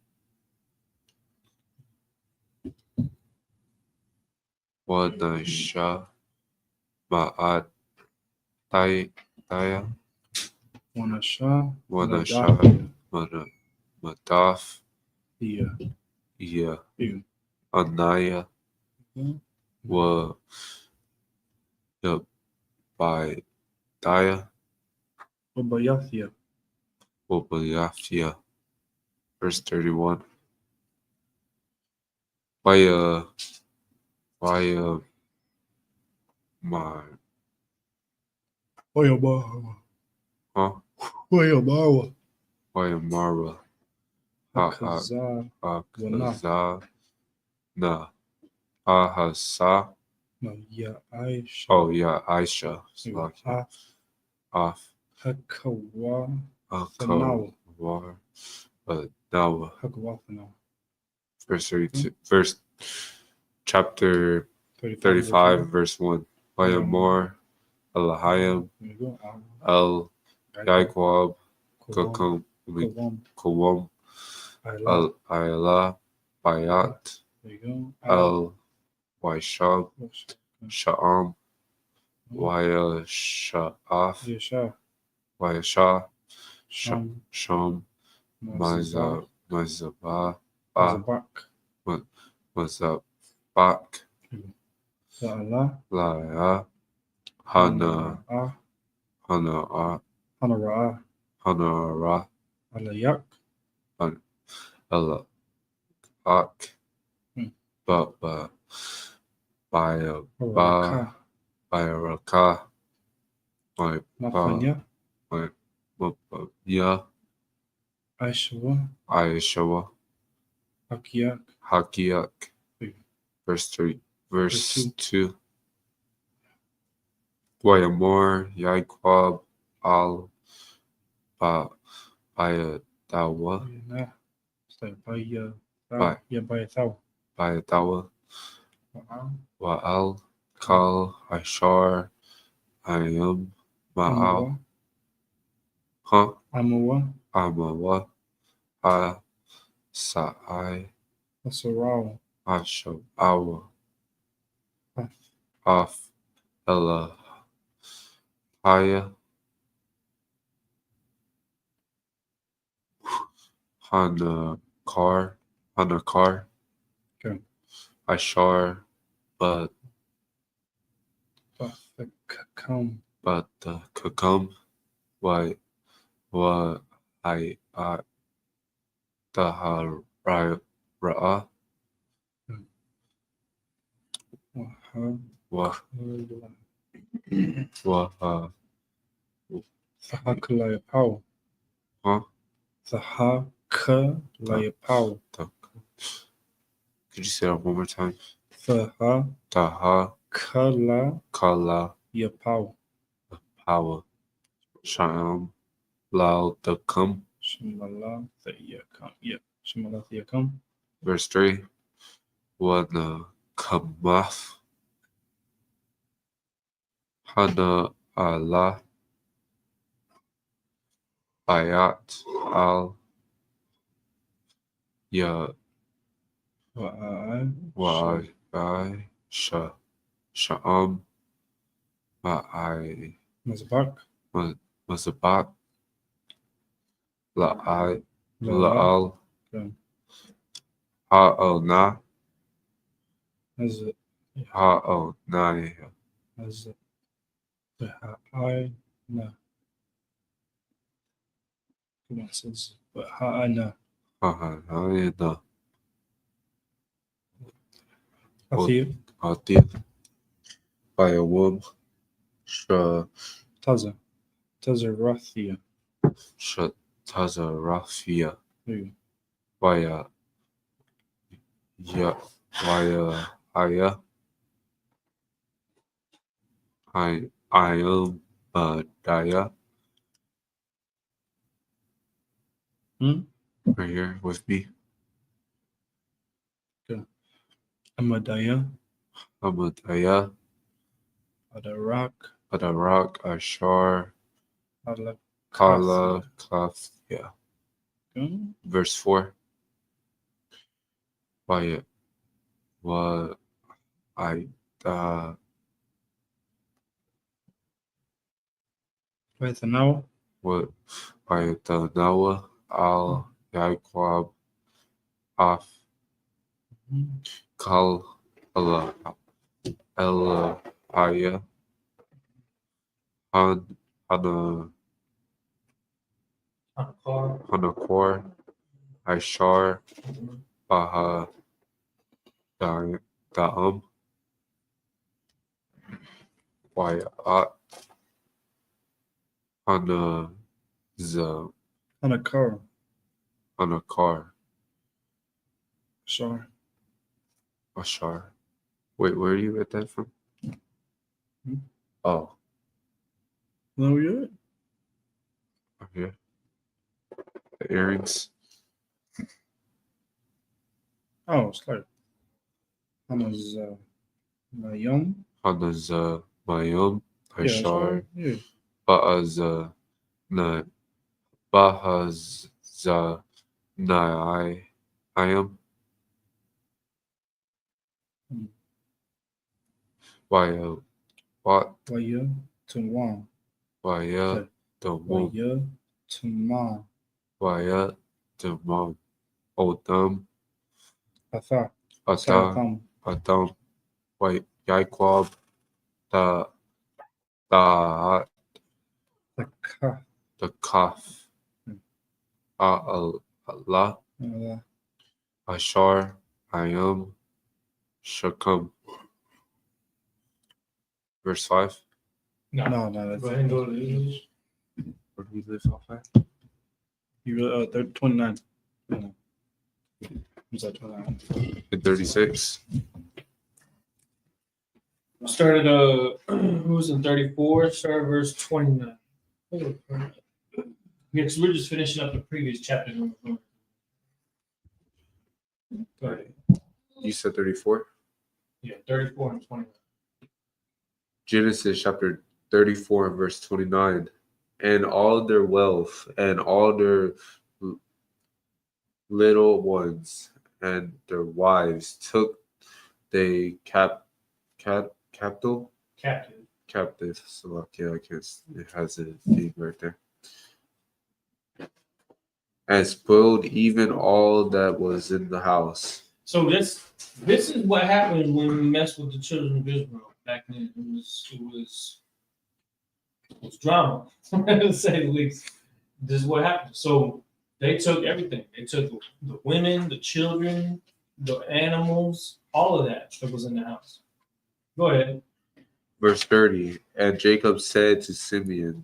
Wa Naisha Ma'at Tai Daya, Wanasha. Wanasha, Madaf, Yeah. Ya, Yeah. Anaya, Mhm. Wa, by Daya, Obayathia. Wabayafia. Verse 31. Why, my, Oyabara. huh? Oyabara. Why, Mara, Akaza. Akaza, na, Ahasa, No, yeah, Aisha. oh, yeah, Aisha, Ah, off, Hakawa. Thanawa. Akawar, Nawa. Hakawa Thanawa. Verse 32, verse chapter 35. 35, verse 1. Bayamor, Alahayim, There you go. El Yaquab, Kawam. Kakum, Kawam. Kawam, Ayla. Ayla, Bayat, There you go. El Waishab, Sha'am, Waya Sha'af, Yesha. Wayasha, Sham. Sham, Mazabak. Mazabah, Mazabak. Mazabak, La'ala. Laya, Hana, Ah. Hana, Hanara. Hanara, Alayak. Ella, Ak, Hmm. Baba, Baya, Haraka. Bayaraka, my Nafanya. Ya, Aishawa. Aishawa, Akiyak. Hakiyak. Hmm. Verse 3, verse Verse 2. Guayamor, Yaquab, Al, Bayadawa, Nah. So Baya. Bye. Yeah, Baya Thou. Bayadawa, Wa'al, Kal, Ashar, Ayam, Ma'al, Amawa. huh? Amawa. Amawa, Sa'ai, Asarao. Asho, Awa, Af. Af, Ella, Haya, Hanakar, Okay. Ashar, but Bafakam. the Kakum, why, I, Tahar, Ra'a, Waha. Wa, Kula. Wa, Sahakalaya Pow. huh? Sahakalaya Pow. Could you say that one more time? Sahakalaya Taha, Kala, Pow. Power, Sha'am, Lao, the Kum. Shimala Thayakam. Yeah. Shimala Thayakam. Verse 3. Wana Kamath, Hana Allah, Bayat, Al, Ya, Wa'ai. Wa'ai, Sha'am, Ma'ai, Mazbak. Mazabat, La'ai, La'al. La'al, Okay. Ha'al-Na, As Ha'al-Na, as I na. Come on, says but I na. Ha'al-Na, Athir. Atif, by a womb, Taza. Taza Rathia. Tazarafia, There Waya, Ya, Waya, Aya, I am Daya, right here with me. Amadaya. Amadaya, Adarak. Adarak, Ashar, Alak. Kala, Klafia. Okay. Verse 4. Waya, Wa, I, Vaitanawa. ويتناوى al Yaquab af kal el haya hanakor Ishar baha da'am wayat Hanakara. hanakar Sorry. Ashar. Wait, where do you get that from? Hmm? Oh, No, yet. okay. The earrings. Oh, it's like Hana's Mayum. Hanaz mayum Yeah, that's Ishar right. Yeah. Baaz na Bahaz Nai Ayam Hmm. Waya Wat Waya Tumwan. Waya Okay. Damum Waya Tuman. Waya Damum Odam Atha. Ata Thum. Adam Yaquab Da Da The Ka. the Kaf Hmm. Allah Ashar Ayam Shakam. Verse 5. No, that's Go ahead and go to the English. Where do we live off at? you. 29. Was that 29? In 36. Started who's in 34, started verse 29. Yeah, because we're just finishing up the previous chapter. Go ahead. You said 34? Yeah, 34 and 29. Genesis chapter 34 and verse 29. And all their wealth and all their little ones and their wives took they captive. Captive. So yeah, I guess it has a thing right there. And spoiled even all that was in the house. So this is what happened when we messed with the children of Israel back then. It was drama, to say the least. This is what happened. So they took everything. They took the women, the children, the animals, all of that was in the house. Go ahead. Verse 30. And Jacob said to Simeon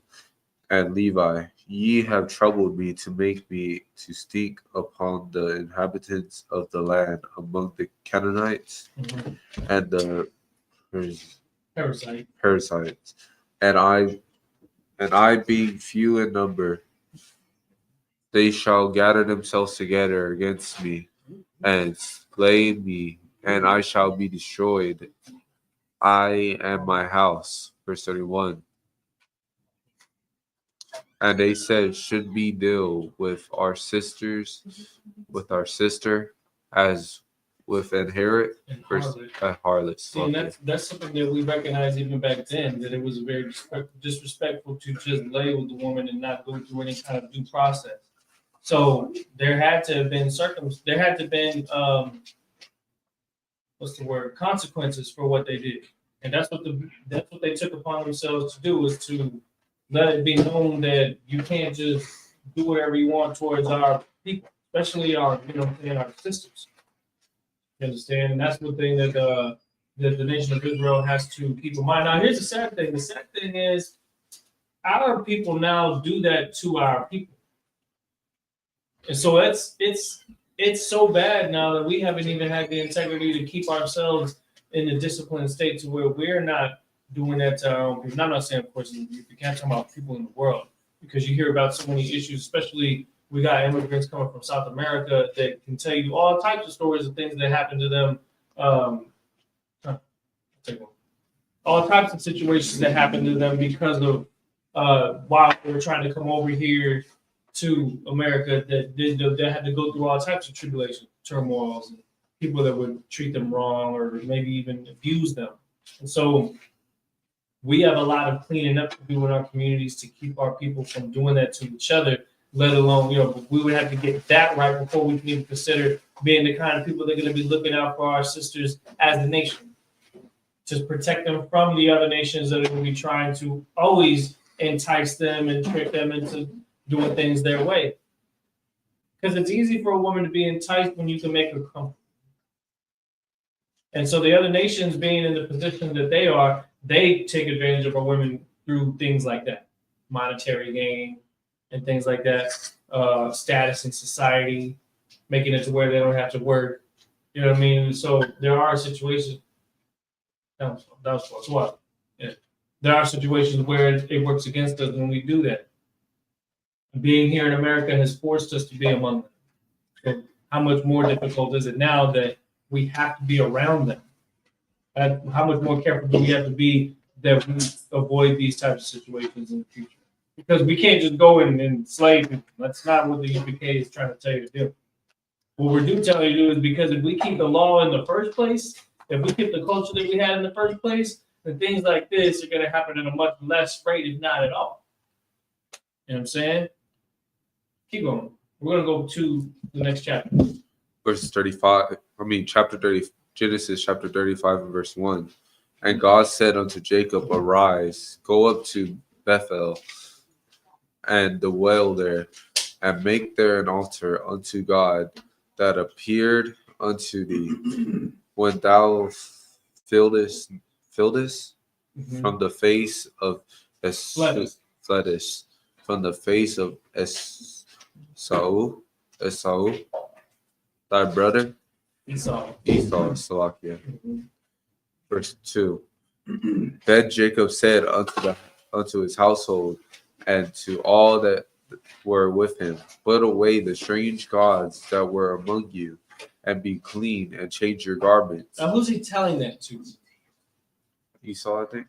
and Levi, Ye have troubled me to make me to speak upon the inhabitants of the land among the Canaanites and the Perizzites, and I being few in number, they shall gather themselves together against me and slay me, and I shall be destroyed, I and my house. Verse 31. And they said, Should we deal with our sister, as with an harlot? A harlot. See, and that's something that we recognize even back then, that it was very disrespectful to just lay with the woman and not go through any kind of due process. So there had to have been what's the word? Consequences for what they did. And that's what they took upon themselves to do, was to let it be known that you can't just do whatever you want towards our people, especially our sisters. You understand? And that's the thing that the nation of Israel has to keep in mind. Now, here's the sad thing. The sad thing is our people now do that to our people. And so it's so bad now that we haven't even had the integrity to keep ourselves in a disciplined state to where we're not doing that to our own people. I'm not saying, of course, you can't talk about people in the world, because you hear about so many issues, especially we got immigrants coming from South America that can tell you all types of stories of things that happened to them. All types of situations that happened to them because of while they were trying to come over here to America, that had to go through all types of tribulations, turmoils, and people that would treat them wrong or maybe even abuse them. And so we have a lot of cleaning up to do in our communities to keep our people from doing that to each other, let alone, we would have to get that right before we can even consider being the kind of people that are going to be looking out for our sisters as a nation, to protect them from the other nations that are going to be trying to always entice them and trick them into doing things their way. Because it's easy for a woman to be enticed when you can make her comfortable. And so the other nations being in the position that they are, they take advantage of our women through things like that, monetary gain and things like that, status in society, making it to where they don't have to work. You know what I mean? So there are situations. That was close. What? Yeah. There are situations where it works against us when we do that. Being here in America has forced us to be among them. So how much more difficult is it now that we have to be around them? And how much more careful do we have to be that we avoid these types of situations in the future? Because we can't just go in and enslave people. That's not what the UPK is trying to tell you to do. What we're telling you to do is, because if we keep the law in the first place, if we keep the culture that we had in the first place, then things like this are going to happen at a much less rate, if not at all. You know what I'm saying? Keep going. We're going to go to the next chapter. Chapter 30, Genesis chapter 35 and verse 1. And God said unto Jacob, Arise, go up to Bethel, and dwell there, and make there an altar unto God that appeared unto thee when thou fieldest from the face of from the face of Esau, thy brother Esau, Salakia. Verse 2. Then Jacob said unto his household and to all that were with him, put away the strange gods that were among you, and be clean, and change your garments. Now, who's he telling that to? Esau, I think.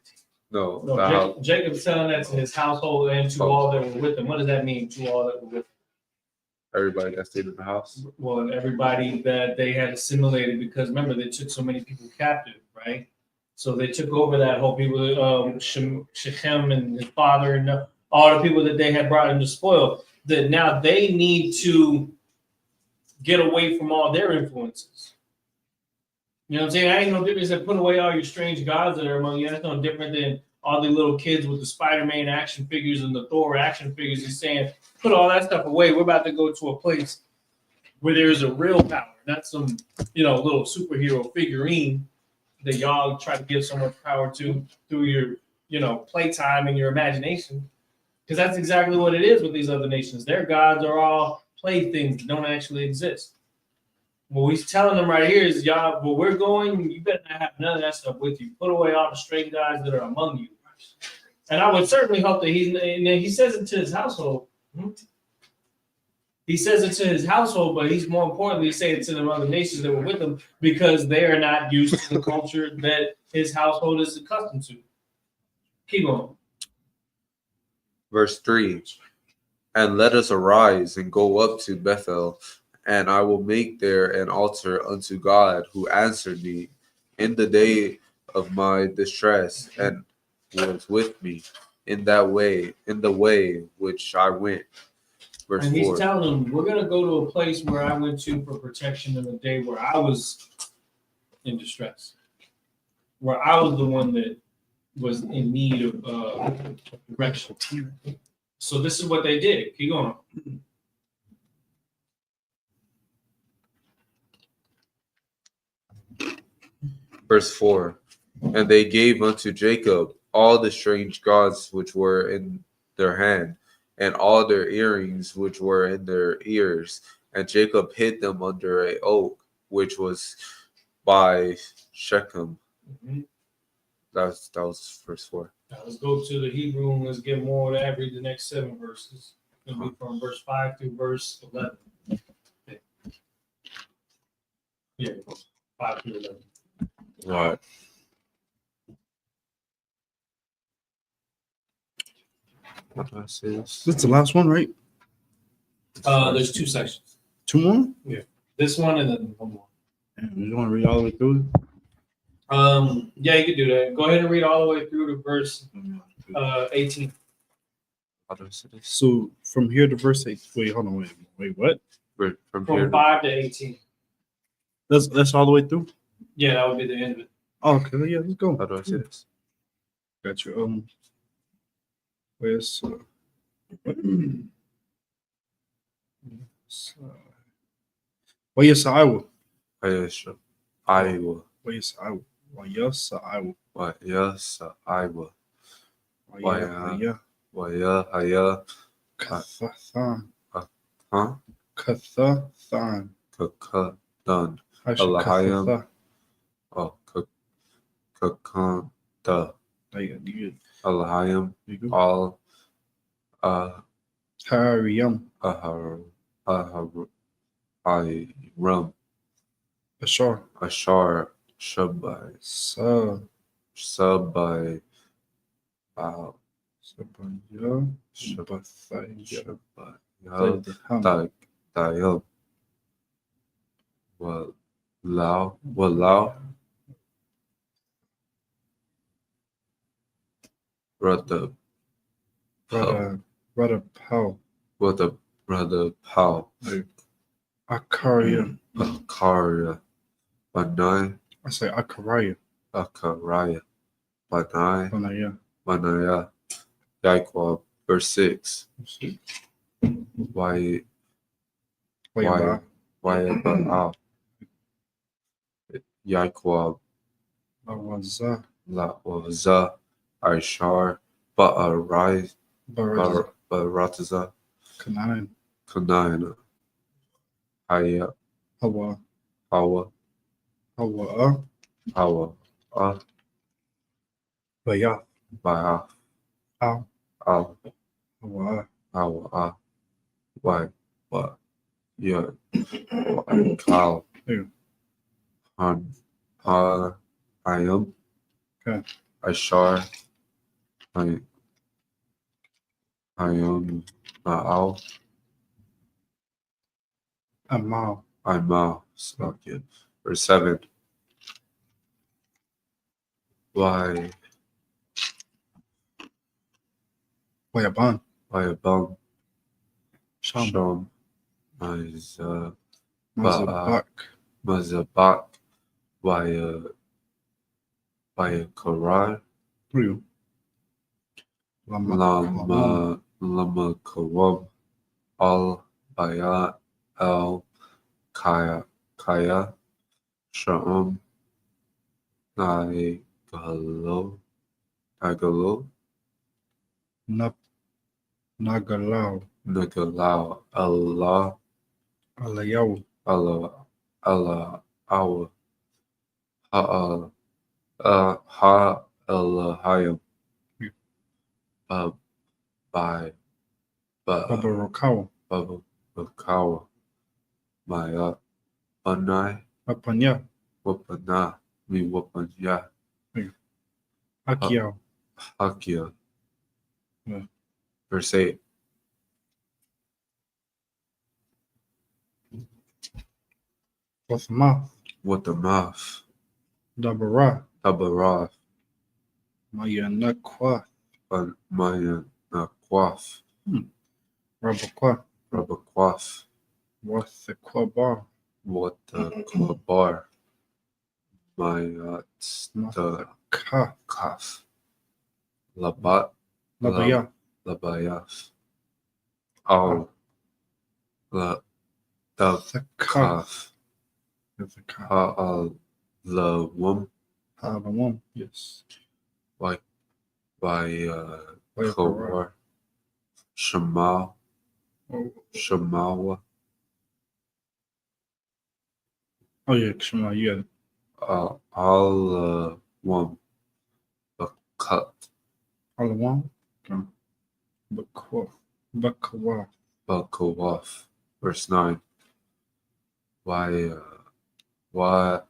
No, Jacob's telling that to his household and to all that were with him. What does that mean, to all that were with him? Everybody that stayed in the house. Well, everybody that they had assimilated, because remember, they took so many people captive, right? So they took over that whole people, Shechem and his father, and all the people that they had brought in to spoil, that now they need to get away from all their influences. You know what I'm saying? I ain't no difference that put away all your strange gods that are among you. That's no different than all the little kids with the Spider-Man action figures and the Thor action figures. He's saying, put all that stuff away. We're about to go to a place where there's a real power, not some, little superhero figurine that y'all try to give so much power to through your, playtime and your imagination. Because that's exactly what it is with these other nations. Their gods are all playthings that don't actually exist. What he's telling them right here is, y'all, where we're going, you better not have none of that stuff with you. Put away all the strange gods that are among you. And I would certainly hope that he says it to his household. He says it to his household, but he's more importantly saying it to the other nations that were with him, because they are not used to the culture that his household is accustomed to. Keep going. Verse 3. And let us arise and go up to Bethel, and I will make there an altar unto God, who answered me in the day of my distress, and was with me in the way which I went. Verse and he's 4. telling them, we're going to go to a place where I went to for protection in the day where I was in distress, where I was the one that was in need of direction. So this is what they did. Keep going. Verse 4. And they gave unto Jacob all the strange gods which were in their hand, and all their earrings which were in their ears. And Jacob hid them under a oak, which was by Shechem. Mm-hmm. That was verse 4. Now let's go to the Hebrew and let's get more to read the next 7 verses. It'll be from verse 5 through verse 11. Yeah, 5 through 11. All right. What do I say this? That's the last one, right? There's 2 sections. 2 more? This one and then one more. You want to read all the way through? Yeah, you can do that. Go ahead and read all the way through to verse 18. How do I say this? So from here to verse 8. Wait, hold on. Wait, what? From here From 5 to 18. That's all the way through? Yeah, that would be the end of it. Oh, okay, yeah, let's go. how do I say this? Got you. Where's well, yes, I will. Ayesha. Iowa. Well, yes, I will. Well, yes, I will. What yes, Iowa. Well, yeah, yeah. What yeah, Haya. Kathathan. Huh? Kathathan. Kaka done. I should Alahayam. Kathatha. Oh, Kakanta. You Alahayam. go. All Hariyam. Rum. Ashar. Ashar. Shabai. Sabai. Sabaya. Shabathaya. Shabai. Dayam. Walao. Brother Brother Pau. Pal. Akaria. Akaria. Banai. I say Akaria. Akaraya. Banai. Panaya. Manaya. Yaikwa. Verse 6. Why about Yaikwa. Bawaza. La Waza. Aishar. Ba'arai. Barataza. Canaan. Kanaina. Haya. Hawa. Hawa. Hawa. Hawa. Baya. Baya. Al. Al. Hawa. Hawa. Why? What? Yeah. Kal. Who? Han. I am. Okay. Ashar. I am. Al. Amal. I'm Al. Slovakia. Verse 7. Why? Wayaban. Why above? Sham. Shom. Mazabak. Mazabak. Why Karar. Ryu. Lama. Lama Kawab. Al Baya. El Kaya. Sha'um. Nagalo. Nagalau. Nagalau. Allah. Alayaw. Allah. Awa. Ha Elahayim. By Babarakawa. Baba Maya Banai Apanya. Wapana Mi Wapanya Akiao. Hakia. Yeah. Verse 8. With mouth. With the mouth. Dabara. Tabarath. Maya Nakwa. Maya Nakwaf. Rabakwa. Rabakwaf. What's the Kwabar? What the Kwabar. Maya the Ka. Kaf. Labat. Labaya. Labayaf. Al. The The Ka. Kaf. The Ka. Ha'al. The Wum. Habamum. Yes. By Wayakara. Kowar. Shamal. Shamawa. Oh yeah, Kshama, you got it. Al Wum. Bakat. Alawam. Okay. Bakwa. Bakwa. Bakawaf. Verse 9. Why Rath.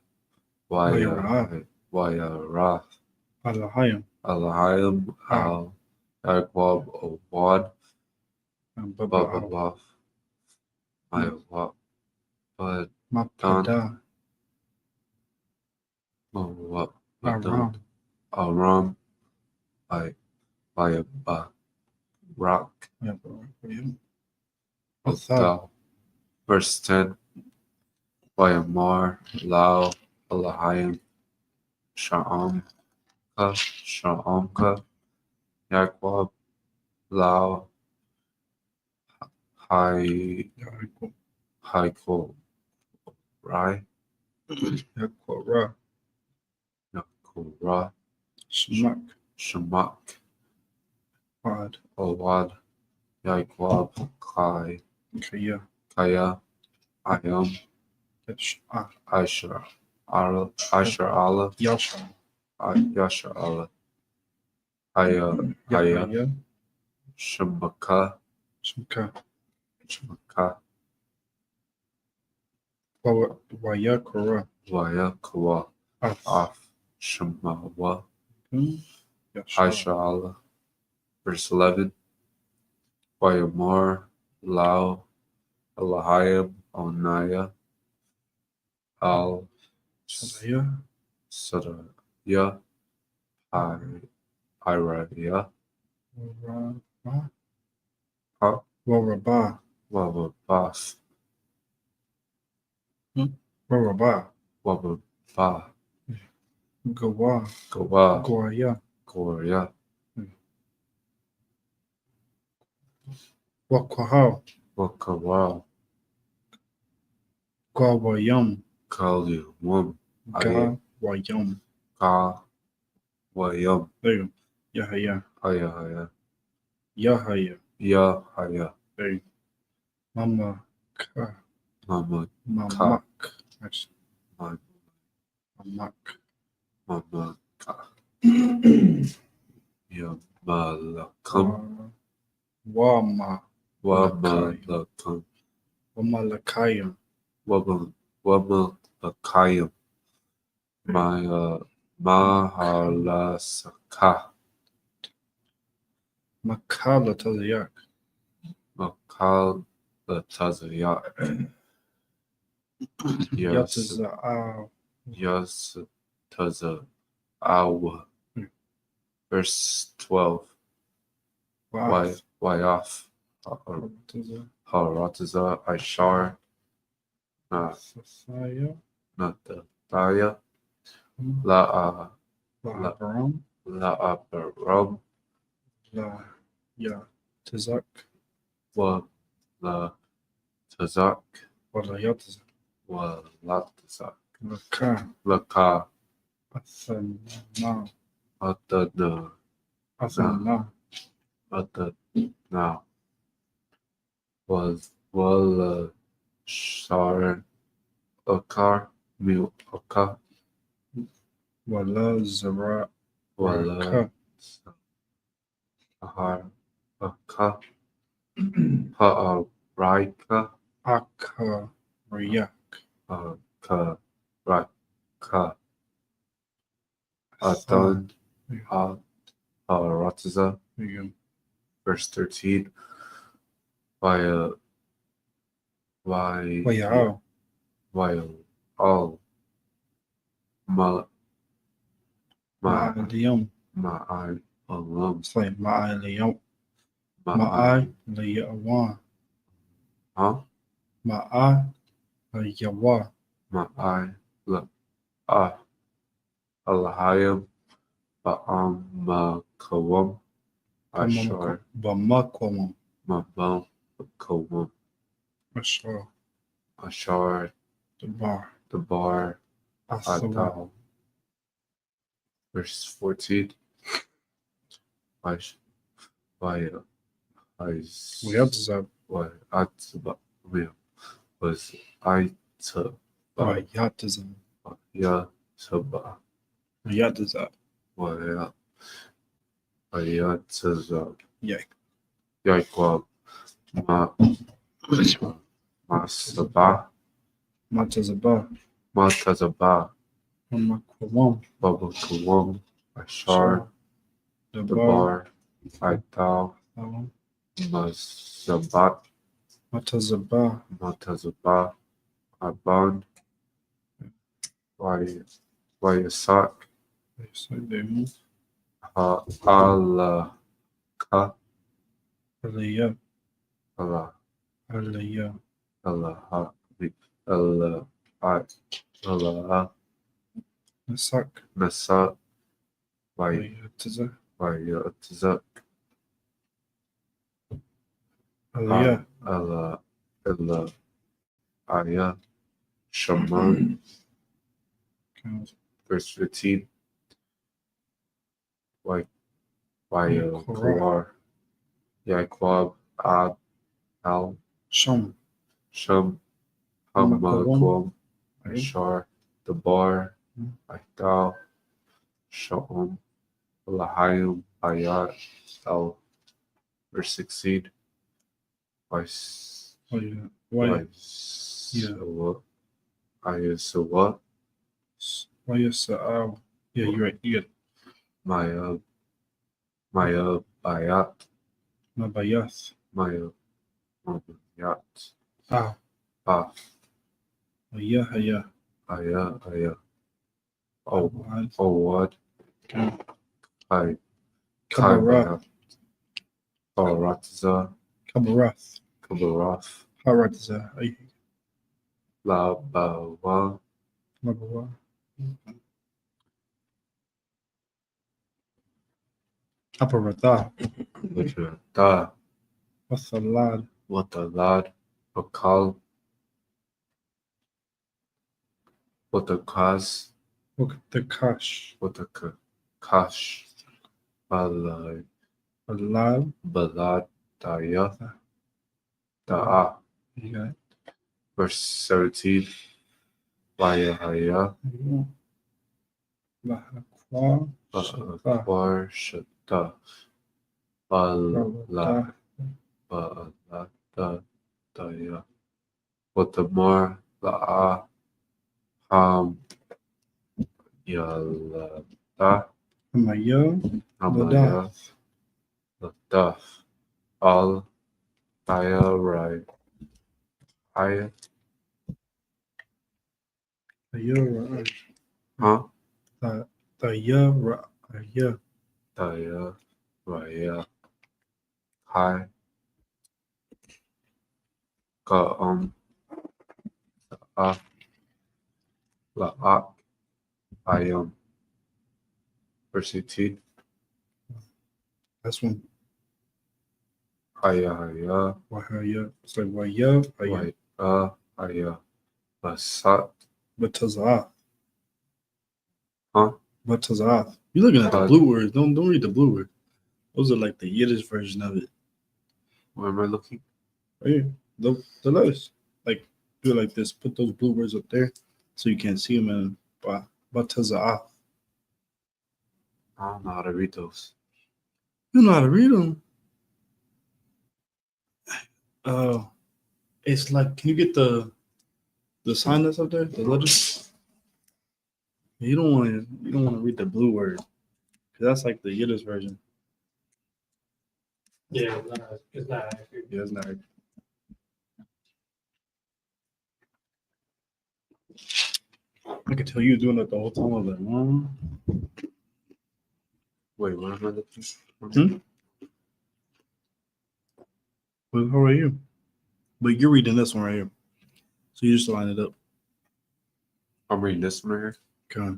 Alahayam. Alahayim. Al Yaquab. Awad. And Baba. Babawaf. Mayawap. But Mapada. Mawap. Wadon, Aram, by rock, Yeah, bro. Yeah. Othal. Verse 10. By Amar, Lao, Alahayim, Sha'amka, Yaquab, Lao, Hai, Haiko, Rai, Yakora. Yakura, Smak. Shamak, Pod. Owad, Yaquab, Kai, Kaya. Kaya, Ayam, Yash. Asher, Allah, Yasha. Yasher Allah, Haya, Yahaya. Shemaka, Shmka. Wayakora. Wayakawa, Af. Af, Shemawa, Yasha. Asher Allah. Verse 11. Wayamar, Lao, Alahayim, Onaya, Al, Sadaya. Sadaya, Iraya, Waraba. Ha, Waraba. Wababas, Waraba. Wababa, Gawa. Gawa, Goya. Goria, Wakwaha. Wakawa, Gawayam. Kali, Wum, Gawayam. Ka, Wayam, There you go. Yahaya. Haya, Yahaya. Haya, There you go. Mama. Ka. Mama, Mamak. Actually, Mama, Mamak. Mama, Ka, Yamalakam, Wama. Wamalakam, Wamalakayam. Wamalakayam, Mahalasaka, Makala Tazayak. Makal Tazayak, Yataza. Yas Taza Awa. Verse 12. Wayaf, Harataza, Ishar, Sasaya. Natataya, La'a, Laharam. La'abaram, La. Ya. Tazak. Wa La Tazak, Wala Yataza. Wa Latazak, Laka. Laka, Asana. Atana, Asana. Atana, was Wala Shar, Akar, Milka, Wala Zara. Wala Raka. Ahar, Aka, Ha'araika, Aka. Riyak. Ka, Raka, Adan, Harataza. There you go. Verse 13. Wayao, all Ma'aliyam. Ma'ai alum, It's like Ma'aliyam. Ma'ai, Ma'aliyawa. huh? Ma'aliyawa. Ma'ai, Alahayim, Ba'amakawam, Ashar, Bamakwam. Mabam, Kawam, Ashar. Ashar, The bar. the bar, Asawa. Adal. Verse 14. Why We have to was I to Yatazam. Ya Saba Yatazam. Waya Ayataza Yak. Yaquab Masaba Matazaba. Matazaba Mamakwam. Babakawam Ashar The the bar. bar Ital Mazabat Matazaba. Matazaba Aban Wayasak So they move. Allah ka Aliyah. Allah Aliyah. Allah Allah Allah Isupk. Nasa Vay Aliyah. Vayatza Aliyah. Allah Allah Aya Shaman. Verse 15. Why Kawar Yaquab Ab Al Shum. Sham Hamakwam. Hamakwam Ashar Dabar Aital Sha'um Lahayim Ayat Al. Verse 16. Why Oh yeah. Why? Ayasawa Why is yeah, you're right. You get Maya Bayat Mabayas. Maya Yat Ah. Ah Yeah. Yeah. Aya Oh. What Okay. Kai Kabarath. Baratza Kabarath. Kabarath Haratza. La Bawa Mabawa. Aparatha. Vajrata Wasalad. Watalad Bakal Watakas Wakatakash. Watakash Balad Alad. Balad Daya Da'a. You got it. Verse 17. Vayahaya Lahakwa. Ba'akwar Shata Bala Ba'alata Daya Watamar La'a Ham Yalata Amaya. Amaya Lataf Al Daya Rai Aya Ayura. Huh Ayura. Yeah. Daya Raya Hai Ka'am A La'ak Ayam. Verse 18. That's one. Haya Wahaya. It's like Waya. Haya Basat. Batazath. Huh? Batazath. You're looking at the blue words. Don't read the blue word. Those are like the Yiddish version of it. Where am I looking? Right here. The letters. Like, do it like this. Put those blue words up there so you can't see them. And Batazath. I don't know how to read those. You know how to read them. It's like, can you get the sign that's up there? The letters. You don't want to read the blue word because that's like the Yiddish version. Yeah, it's not accurate. Yeah, it's not. I could tell you doing it the whole time. I was like, Wait, what am I looking for? well, how are you? But you're reading this one right here. So you just line it up. I'm reading this one right here. Okay.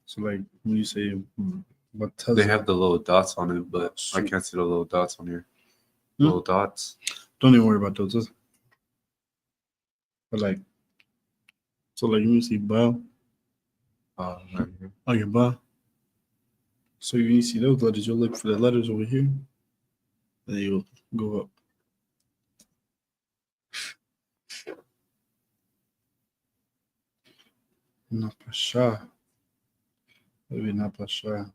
So like when you say what They have the little dots on it, but I can't see the little dots on here. Little dots. Don't even worry about those. But like, so like you see ba. Right here. Oh, your ba. So you see those letters, you'll look for the letters over here. Then you'll go up. Napasha. Maybe Napasha.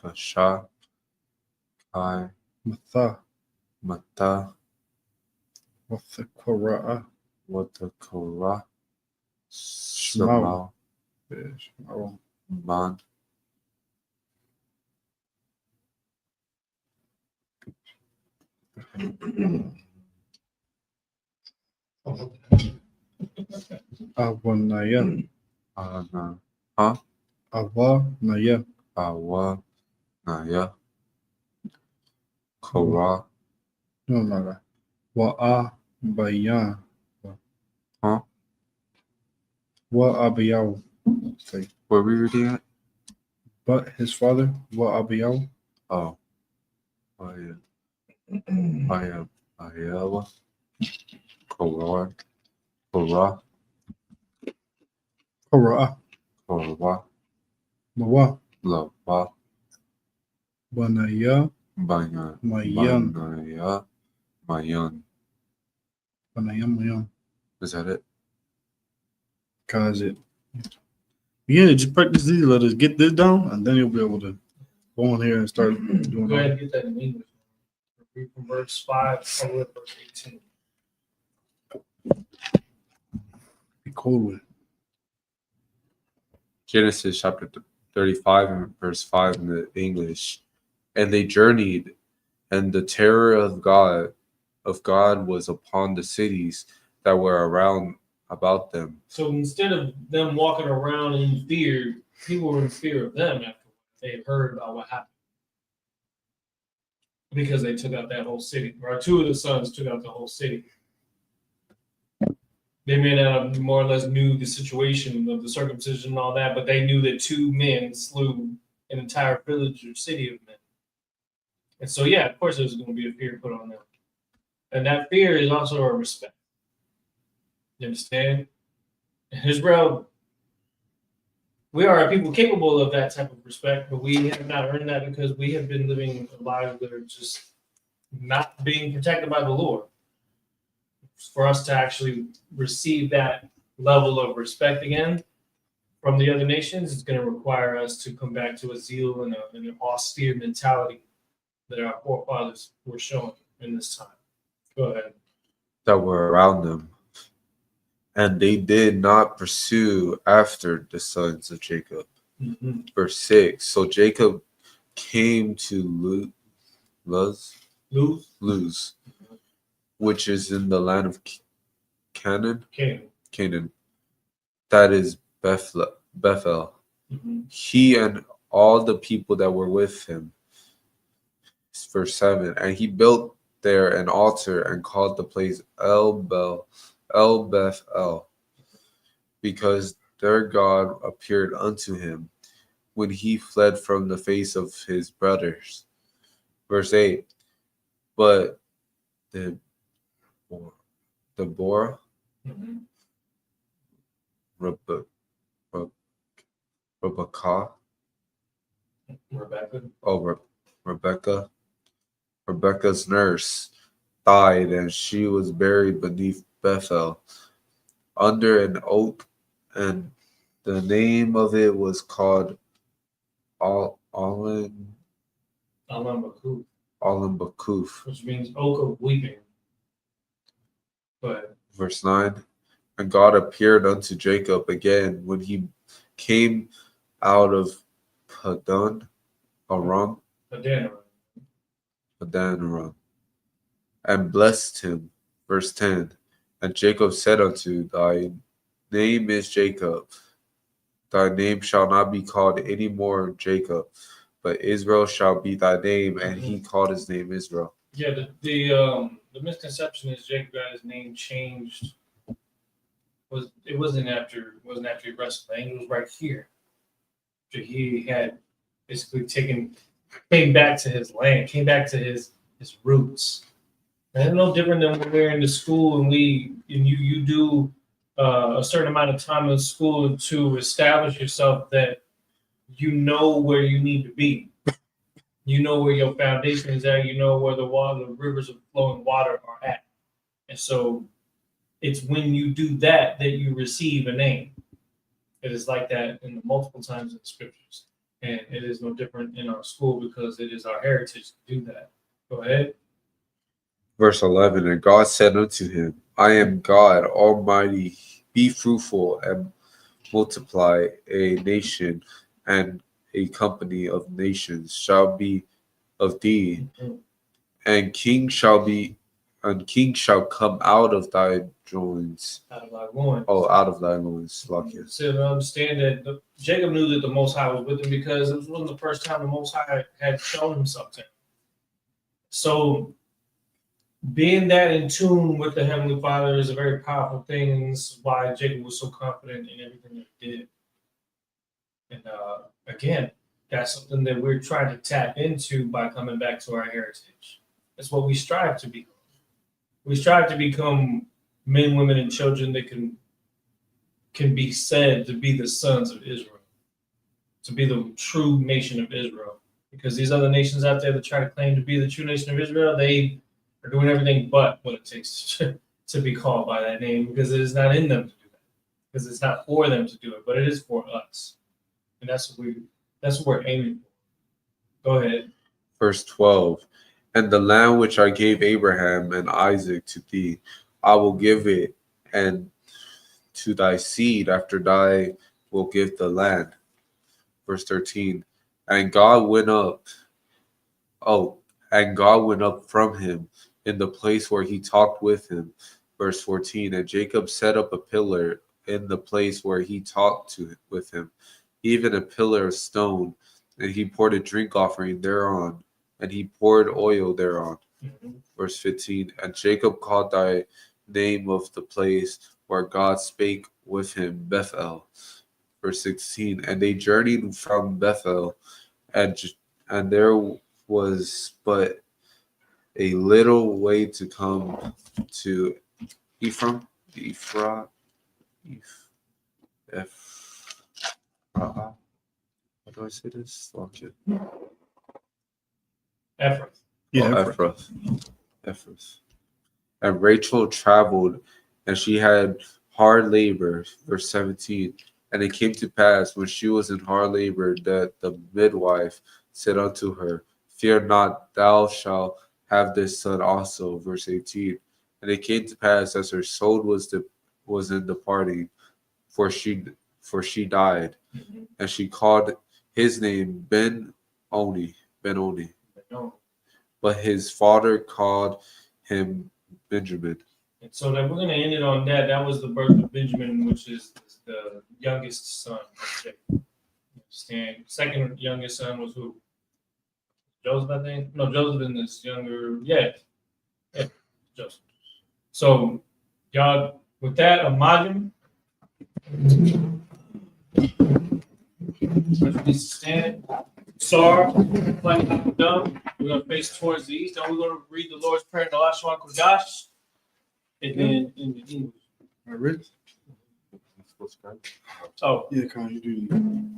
Pasha. Kai. Matha. Mata. Wathakara. Watakora. Shmau. Shmau. Shmau. Man. Awanaya. Ana. Awanaya. Awa. Naya. Kora. No, no. Wa'a bayan. Huh? Wa'abiyaw. Say, Where we reading at? but his father, Wa'abiyaw. Oh. I am. Ayawa. Kora. Kora. Korah. Kora. Mawa. Lava. Banaya. Banyan. Mayan. Banaya. Mayan. Banayam Mayan. Is that it? Cause it. Yeah, just practice these letters. Get this down, and then you'll be able to go on here and start doing Go ahead all. and get that in English. Read from verse 5 all the way to verse 18. Be cool with it. Genesis chapter 35 and verse 5 in the English. And they journeyed, and the terror of God was upon the cities that were around about them. So instead of them walking around in fear, people were in fear of them after they had heard about what happened. Because they took out that whole city. Right? Two of the sons took out the whole city. They may not have more or less knew the situation of the circumcision and all that, but they knew that two men slew an entire village or city of men. And so, yeah, of course, there's going to be a fear put on them. And that fear is also a respect. You understand? In Israel, we are a people capable of that type of respect, but we have not earned that because we have been living lives that are just not being protected by the Lord. For us to actually receive that level of respect again from the other nations is going to require us to come back to a zeal and an austere mentality that our forefathers were showing in this time. Go ahead. That were around them. And they did not pursue after the sons of Jacob. Mm-hmm. Verse 6. So Jacob came to Luz, which is in the land of Canaan. That is Bethel. Mm-hmm. He and all the people that were with him. Verse 7. And he built there an altar and called the place El Bethel, because their God appeared unto him when he fled from the face of his brothers. Verse 8. But Deborah, Mm-hmm. Rebecca's nurse died, and she was buried beneath Bethel under an oak, and the name of it was called Alan Bakuf. Which means oak of weeping. But Verse 9. And God appeared unto Jacob again when he came out of Padan Aram, and blessed him. Verse 10. And Jacob said unto, Thy name is Jacob. Thy name shall not be called any more Jacob, but Israel shall be thy name. And he called his name Israel. yeah, the misconception is Jacob got his name changed. It wasn't after he wrestled. It was right here. So he had basically came back to his land, came back to his roots. And it's no different than when we're in the school and you do a certain amount of time in school to establish yourself that you know where you need to be. You know where your foundation is at. You know where the rivers of flowing water are at. And so it's when you do that you receive a name. It is like that in multiple times in the scriptures. And it is no different in our school because it is our heritage to do that. Go ahead. Verse 11. And God said unto him, I am God Almighty. Be fruitful and multiply. A nation and a company of nations shall be of thee, Mm-hmm. and kings shall be and king shall come out of thy joints. Out of thy loins. Oh, out of thy loins. Lucky. So to understand that Jacob knew that the Most High was with him because it wasn't the first time the Most High had shown himself to him. So being that in tune with the Heavenly Father is a very powerful thing, and this is why Jacob was so confident in everything that he did. And again, that's something that we're trying to tap into by coming back to our heritage. That's what we strive to become. We strive to become men, women, and children that can be said to be the sons of Israel, to be the true nation of Israel. Because these other nations out there that try to claim to be the true nation of Israel, they are doing everything but what it takes to be called by that name, because it is not in them to do that. Because it's not for them to do it, but it is for us. And that's what we're aiming for. Go ahead. Verse 12. And the land which I gave Abraham and Isaac to thee, I will give it, and to thy seed after thy will give the land. Verse 13. And God went up from him in the place where he talked with him. Verse 14. And Jacob set up a pillar in the place where he talked with him, even a pillar of stone, and he poured a drink offering thereon, and he poured oil thereon. Mm-hmm. Verse 15. And Jacob called thy name of the place where God spake with him, Bethel. Verse 16. And they journeyed from Bethel, and there was but a little way to come to Ephraim. How do I say this? Okay. Effort. Yeah, Ephrath. And Rachel traveled, and she had hard labor. Verse 17. And it came to pass, when she was in hard labor, that the midwife said unto her, Fear not, thou shalt have this son also. Verse 18. And it came to pass, as her soul was in departing, for she died, Mm-hmm. and she called his name Ben-Oni. But his father called him Benjamin. And so that we're going to end it on that. That was the birth of Benjamin, which is the youngest son of Jacob. Understand? Second youngest son was who? Joseph, I think. No, Joseph and this younger. Yeah, Joseph. So, y'all, with that, Imagine. Please stand. Sar, playing dumb. We're going to face towards the east, and we're going to read the Lord's Prayer in the Lashon Kodash. And then in the English. All right. Oh, Yeah, Con, you do.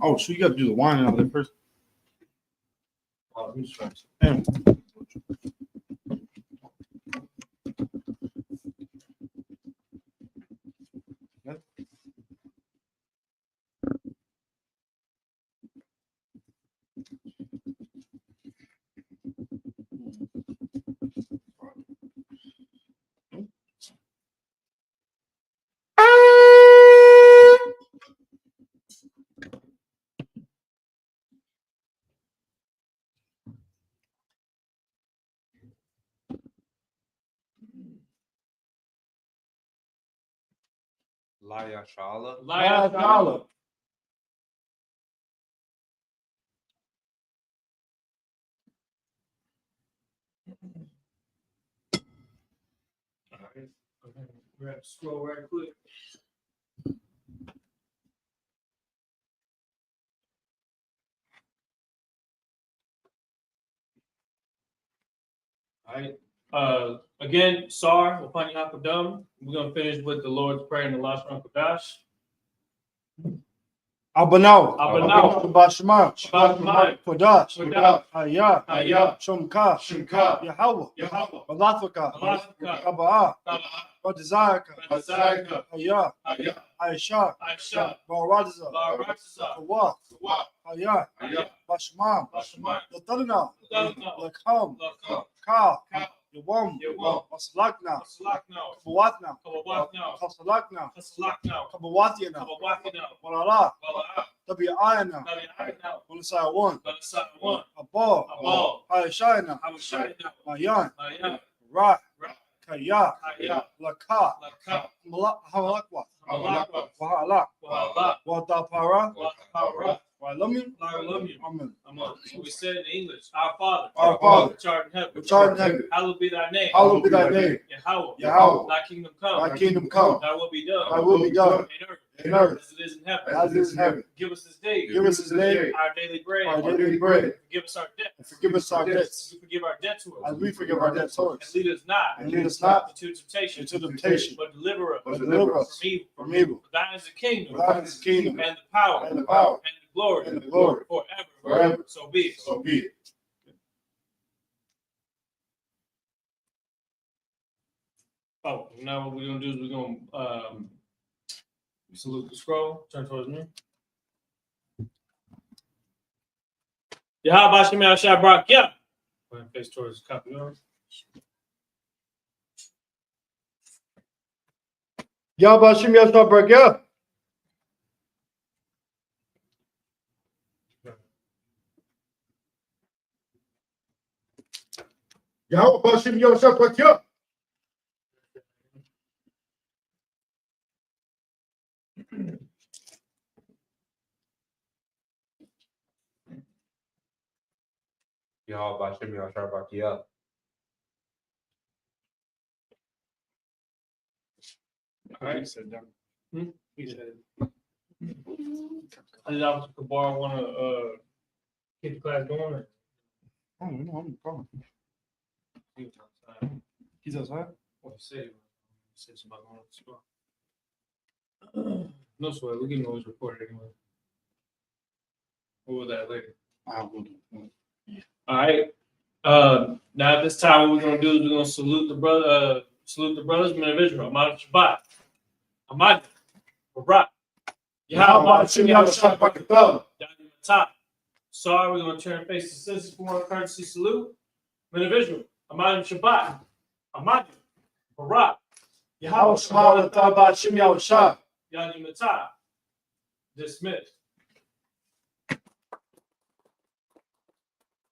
Oh, so you got to do the wine out there first. who's first? Damn. Laya Shala. Lion Dollar. All right. Go ahead. Grab scroll right quick. All right. Again, Sar, Upon Yakadam. We're going to finish with the Lord's Prayer in the Lashon Kodash. Abanau. Abanau. Bashma. Bashma. Kodash. Kodash. Hayah. Hayah. Shumka. Shimka. Yahweh. Yahweh. Balathaka. Balathaka. Kaba'ah. Taba'a. Badizaka. Badizaka. Hayah. Hayah. Aisha. Aisha. Baradiza. Baratza. Kawa. Kawa. Hayah. Hayah. Bashma. Bashma. Latanina. Ladana. Lakham. Lakam. Ka. Ka. Yawam. Yawam. Maslakna. Maslakna. Kabawatna. Kabawatna. Kasalakna. Kasalakna. Kabawatina. Kabawatina. Walala. Wala'a. Tabi'ayana. Tabi'ayna. Walasai one. Balasa'a. Abba. Abba. Hayashayana. Habashayna. Mayan. Mayan. Ra. Ra. Kaya, Kaya, Laka, Laka, Halakwa, Malakwa, Wahala, Wahala, Wadapara, Watapara, Walumi, Laralumim. Amen. So we said in English, Our Father, Our Father, which art in heaven, which art in heaven, hallowed be thy name. hallowed be thy name. Yahweh, Yahweh, thy kingdom come. thy kingdom come, Thy will be done. thy will be done In earth, in earth as it is in heaven. as it is in heaven. Give us this day Give us this day our daily bread. our daily bread, Forgive us our debts. and forgive us our As debts, we forgive our debtors. as we forgive our debtors. And lead us not And lead us not into temptation, into temptation, but deliver us but deliver us from evil. from evil. For thine is the kingdom, For thine is the kingdom, and the power, and the power, and the glory, and the glory, forever. forever. So be it. So be it. Oh, now what we're gonna do is we're gonna salute the scroll. Turn towards me. Yahweh Hashem Yahshua Barak Yah. Go ahead and face towards the copy. Yahweh Hashem Yahshua Barak. Yahweh Hashem Yahshua Barak. Yahweh Hashem Yahshua Barak. All right. He said that. He said it. I did Officer Kabar want to keep the class going? Or? I don't know. I'm calling. He was outside. He's outside. What he said? He said something about going to school. No sweat. We can always report it anyway. What was that later? I will do. All right. Now at this time, what we're gonna do is we're gonna salute the brother, salute the brothers, men of Israel. Amad Shabbat. Amad Barak. Yahweh Hashem Yahshua Barak. Yahweh Matah. Sorry, we're gonna turn and face the citizens for one courtesy salute. Men of Israel. Amad Shabbat. Amad Barak. Yahweh Hashem Yahshua. Yahweh Matah. Dismissed.